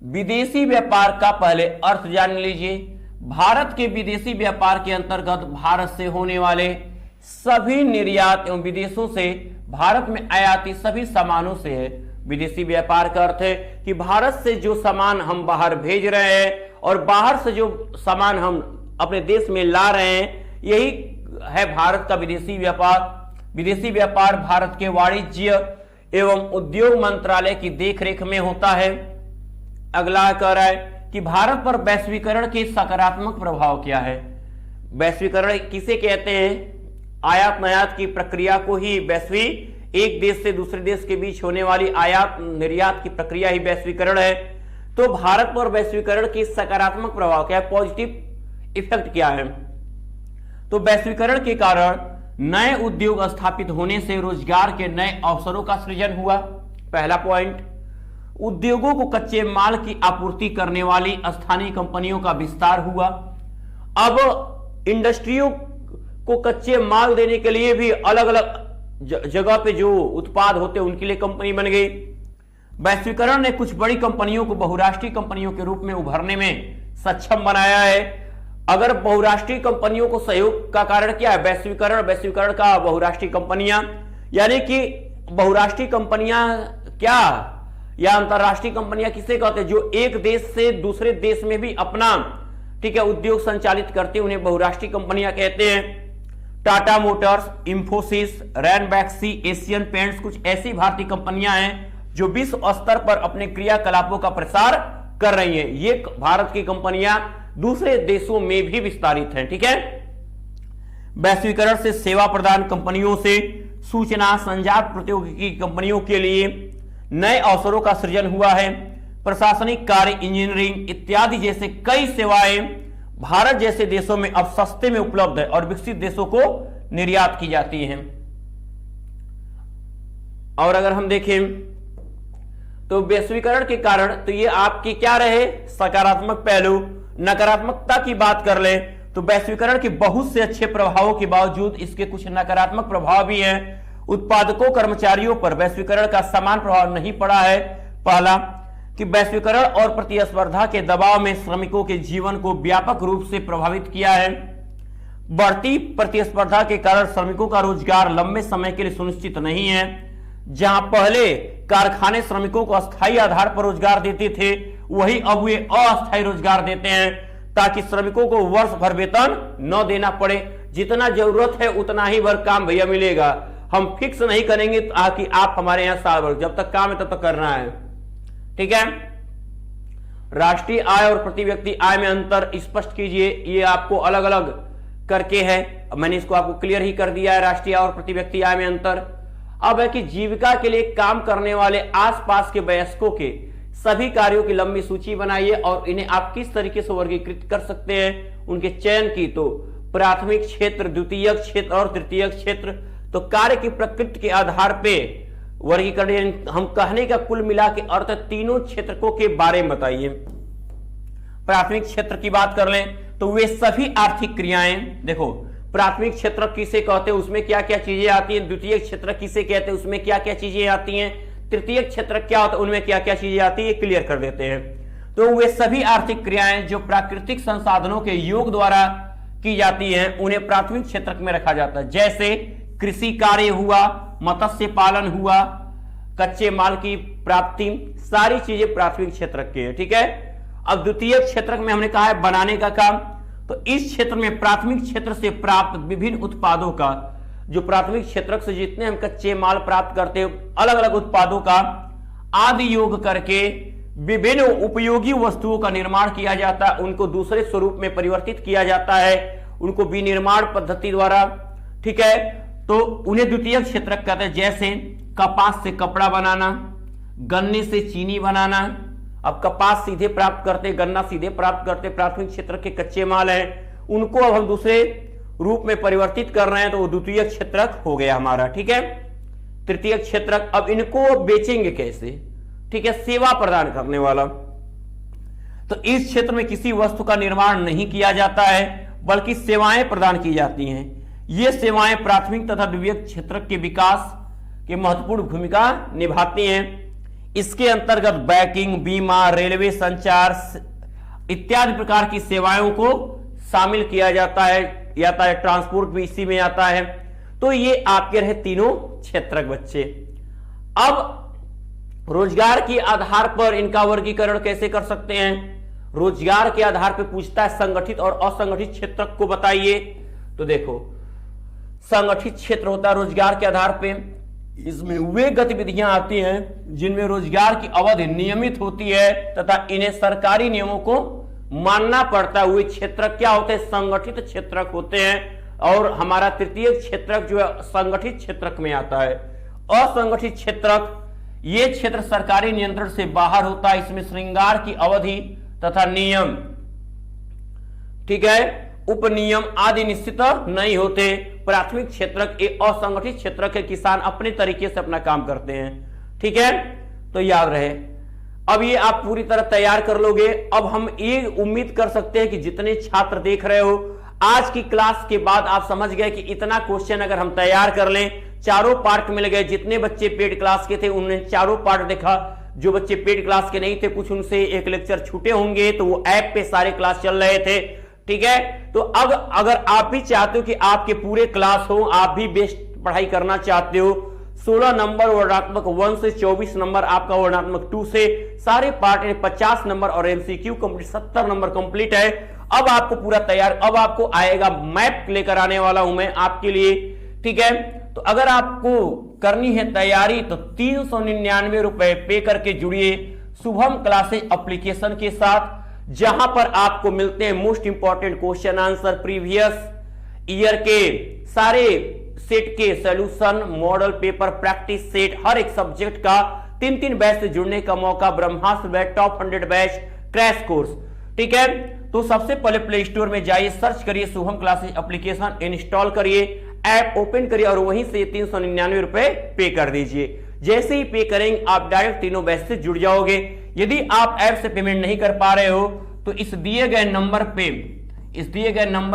विदेशी व्यापार का पहले अर्थ जान लीजिए। भारत के विदेशी व्यापार के अंतर्गत भारत से होने वाले सभी निर्यात एवं विदेशों से भारत में आयाती सभी सामानों से है। विदेशी व्यापार का अर्थ है कि भारत से जो सामान हम बाहर भेज रहे हैं और बाहर से जो सामान हम अपने देश में ला रहे हैं, यही है भारत का विदेशी व्यापार। विदेशी व्यापार भारत के वाणिज्य एवं उद्योग मंत्रालय की देखरेख में होता है। अगला कह रहा है कि भारत पर वैश्वीकरण के सकारात्मक प्रभाव क्या है। वैश्वीकरण किसे कहते हैं? आयात निर्यात की प्रक्रिया को ही वैश्वीकरण, एक देश से दूसरे देश के बीच होने वाली आयात निर्यात की प्रक्रिया ही वैश्वीकरण है। तो भारत पर वैश्वीकरण के सकारात्मक प्रभाव क्या है, पॉजिटिव इफेक्ट क्या है? तो वैश्वीकरण के कारण नए उद्योग स्थापित होने से रोजगार के नए अवसरों का सृजन हुआ। पहला पॉइंट, उद्योगों को कच्चे माल की आपूर्ति करने वाली स्थानीय कंपनियों का विस्तार हुआ। अब इंडस्ट्रियों को कच्चे माल देने के लिए भी अलग अलग जगह पे जो उत्पाद होते हैं उनके लिए कंपनी बन गई। वैश्वीकरण ने कुछ बड़ी कंपनियों को बहुराष्ट्रीय कंपनियों के रूप में उभरने में सक्षम बनाया है। अगर बहुराष्ट्रीय कंपनियों को सहयोग का कारण क्या है? वैश्वीकरण का बहुराष्ट्रीय कंपनियां, यानी कि बहुराष्ट्रीय कंपनियां क्या या अंतरराष्ट्रीय कंपनियां किसे कहते हैं? जो एक देश से दूसरे देश में भी अपना ठीक है उद्योग संचालित करते हैं, उन्हें बहुराष्ट्रीय कंपनियां कहते हैं। Tata Motors, Infosys, Ranbaxy, Asian paints कुछ ऐसी भारतीय कंपनियां हैं जो विश्व स्तर पर अपने क्रियाकलापों का प्रसार कर रही हैं। ये भारत की कंपनियां दूसरे देशों में भी विस्तारित हैं। ठीक है, वैश्वीकरण से सेवा प्रदान कंपनियों से सूचना संचार प्रौद्योगिकी कंपनियों के लिए नए अवसरों का सृजन हुआ है। प्रशासनिक कार्य, इंजीनियरिंग इत्यादि जैसे कई सेवाएं भारत जैसे देशों में अब सस्ते में उपलब्ध है और विकसित देशों को निर्यात की जाती हैं। और अगर हम देखें तो वैश्वीकरण के कारण तो ये आपके क्या रहे सकारात्मक पहलू। नकारात्मकता की बात कर ले तो वैश्वीकरण के बहुत से अच्छे प्रभावों के बावजूद इसके कुछ नकारात्मक प्रभाव भी हैं। उत्पादकों कर्मचारियों पर वैश्वीकरण का समान प्रभाव नहीं पड़ा है। पहला कि वैश्वीकरण और प्रतिस्पर्धा के दबाव में श्रमिकों के जीवन को व्यापक रूप से प्रभावित किया है। बढ़ती प्रतिस्पर्धा के कारण श्रमिकों का रोजगार लंबे समय के लिए सुनिश्चित नहीं है। जहां पहले कारखाने श्रमिकों को अस्थायी आधार पर रोजगार देते थे, वही अब वे अस्थायी रोजगार देते हैं ताकि श्रमिकों को वर्ष भर वेतन न देना पड़े। जितना जरूरत है उतना ही भर काम भैया मिलेगा। हम फिक्स नहीं करेंगे कि आप हमारे यहां साल भर, जब तक काम है तब तक करना है। ठीक है। राष्ट्रीय आय और प्रति व्यक्ति आय में अंतर स्पष्ट कीजिए। ये आपको अलग अलग करके है, मैंने इसको आपको क्लियर ही कर दिया है, राष्ट्रीय आय और प्रति व्यक्ति आय में अंतर। अब है कि जीविका के लिए काम करने वाले आसपास के वयस्कों के सभी कार्यों की लंबी सूची बनाइए और इन्हें आप किस तरीके से वर्गीकृत कर सकते हैं, उनके चयन की। तो प्राथमिक क्षेत्र, द्वितीयक क्षेत्र और तृतीयक क्षेत्र। तो कार्य की प्रकृति के आधार पर वर्गीकरण, हम कहने का कुल मिला के अर्थ तीनों क्षेत्रकों के बारे में बताइए। प्राथमिक क्षेत्र की बात कर लें तो वे सभी आर्थिक क्रियाएं, देखो प्राथमिक क्षेत्र किसे कहते हैं, उसमें क्या क्या चीजें आती हैं, द्वितीय क्षेत्र किसे कहते हैं, उसमें क्या क्या चीजें आती हैं, तृतीय क्षेत्र क्या होता है, उनमें क्या क्या चीजें आती है, क्लियर कर देते हैं। तो वे सभी आर्थिक क्रियाएं जो प्राकृतिक संसाधनों के योग द्वारा की जाती हैं उन्हें प्राथमिक क्षेत्र में रखा जाता है। जैसे कृषि कार्य हुआ, मत्स्य पालन हुआ, कच्चे माल की प्राप्ति, सारी चीजें प्राथमिक क्षेत्र के हैं। ठीक है। अब द्वितीय क्षेत्र में हमने कहा है बनाने का काम। तो इस क्षेत्र में प्राथमिक क्षेत्र से प्राप्त विभिन्न उत्पादों का, जो प्राथमिक क्षेत्र से जितने हम कच्चे माल प्राप्त करते हैं, अलग अलग उत्पादों का आदि योग करके विभिन्न उपयोगी वस्तुओं का निर्माण किया जाता है, उनको दूसरे स्वरूप में परिवर्तित किया जाता है, उनको विनिर्माण पद्धति द्वारा। ठीक है। तो उन्हें द्वितीय क्षेत्र कहते हैं। जैसे कपास से कपड़ा बनाना, गन्ने से चीनी बनाना। अब कपास सीधे प्राप्त करते, गन्ना सीधे प्राप्त करते, प्राथमिक क्षेत्र के कच्चे माल हैं, उनको अब हम दूसरे रूप में परिवर्तित कर रहे हैं, तो वो द्वितीय क्षेत्रक हो गया हमारा। ठीक है। तृतीय क्षेत्रक, अब इनको बेचेंगे कैसे। ठीक है। सेवा प्रदान करने वाला। तो इस क्षेत्र में किसी वस्तु का निर्माण नहीं किया जाता है बल्कि सेवाएं प्रदान की जाती हैं। ये सेवाएं प्राथमिक तथा द्वितीय क्षेत्र के विकास की महत्वपूर्ण भूमिका निभाती हैं। इसके अंतर्गत बैंकिंग, बीमा, रेलवे, संचार इत्यादि प्रकार की सेवाओं को शामिल किया जाता है। ट्रांसपोर्ट भी इसी में आता है। तो ये आपके रहे तीनों क्षेत्रक बच्चे। अब रोजगार के आधार पर इनका वर्गीकरण कैसे कर सकते हैं। रोजगार के आधार पर पूछता है संगठित और असंगठित क्षेत्रक को बताइए। तो देखो संगठित क्षेत्र होता है रोजगार के आधार पर, इसमें वे गतिविधियां आती हैं जिनमें रोजगार की अवधि नियमित होती है तथा इन्हें सरकारी नियमों को मानना पड़ता है। वे क्षेत्र क्या होते हैं, संगठित क्षेत्रक होते हैं। और हमारा तृतीय क्षेत्रक जो है संगठित क्षेत्रक में आता है। असंगठित क्षेत्रक, ये क्षेत्र सरकारी नियंत्रण से बाहर होता है। इसमें श्रृंगार की अवधि तथा नियम, ठीक है, उपनियम आदि निश्चित नहीं होते। प्राथमिक क्षेत्रक एक असंगठित क्षेत्र के किसान अपने तरीके से अपना काम करते हैं। ठीक है। तो याद रहे। अब ये आप पूरी तरह तैयार कर लोगे। अब हम ये उम्मीद कर सकते हैं कि जितने छात्र देख रहे हो, आज की क्लास के बाद आप समझ गए कि इतना क्वेश्चन अगर हम तैयार कर लें, चारों पार्ट मिल गए। जितने बच्चे पेड क्लास के थे उन्होंने चारों पार्ट देखा। जो बच्चे पेड क्लास के नहीं थे, कुछ उनसे एक लेक्चर छूटे होंगे, तो वो ऐप पे सारे क्लास चल रहे थे। ठीक है। तो अब अगर आप भी चाहते हो कि आपके पूरे क्लास हो, आप भी बेस्ट पढ़ाई करना चाहते हो, 16 नंबर वर्णनात्मक 1 से 24 नंबर आपका वर्णनात्मक 2 से, सारे पार्ट 50 नंबर और एमसीक्यू कंप्लीट 70 नंबर कंप्लीट है। अब आपको पूरा तैयार, अब आपको आएगा मैप लेकर आने वाला हूं मैं आपके लिए। ठीक है। तो अगर आपको करनी है तैयारी तो 399 रुपए पे करके जुड़िए शुभम क्लासेस एप्लीकेशन के साथ, जहां पर आपको मिलते हैं most important question answer, previous year के सारे सेट के solution, model paper, practice set, हर एक सब्जेक्ट का 3-3 बैच से जुड़ने का मौका, Brahmastra batch, top 100 batch, crash course. ठीक है। तो सबसे पहले प्ले स्टोर में जाइए, सर्च करिए शुभम क्लासेस एप्लीकेशन, इंस्टॉल करिए, ऐप ओपन करिए और वहीं से 399 रुपए पे कर दीजिए। जैसे ही पे करेंगे आप डायरेक्ट तीनों बैच से जुड़ जाओगे। यदि आप ऐप से पेमेंट नहीं कर पा रहे हो तो इस दिए गए नंबर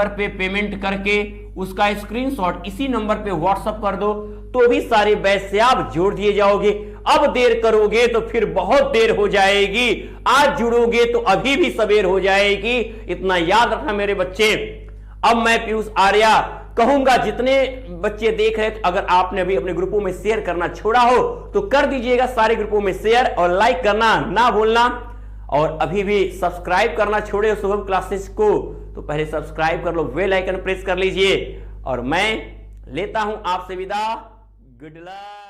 पे पेमेंट करके उसका स्क्रीनशॉट इसी नंबर पे व्हाट्सएप कर दो, तो भी सारे बैच से आप जोड़ दिए जाओगे। अब देर करोगे तो फिर बहुत देर हो जाएगी, आज जुड़ोगे तो अभी भी सवेर हो जाएगी। इतना याद रखना मेरे बच्चे। अब मैं पीयूष आर्या कहूंगा, जितने बच्चे देख रहे थे, अगर आपने अभी अपने ग्रुपों में शेयर करना छोड़ा हो तो कर दीजिएगा सारे ग्रुपों में शेयर, और लाइक करना ना भूलना। और अभी भी सब्सक्राइब करना छोड़े शुभम क्लासेस को तो पहले सब्सक्राइब कर लो, बेल आइकन प्रेस कर लीजिए और मैं लेता हूं आपसे विदा। Good luck.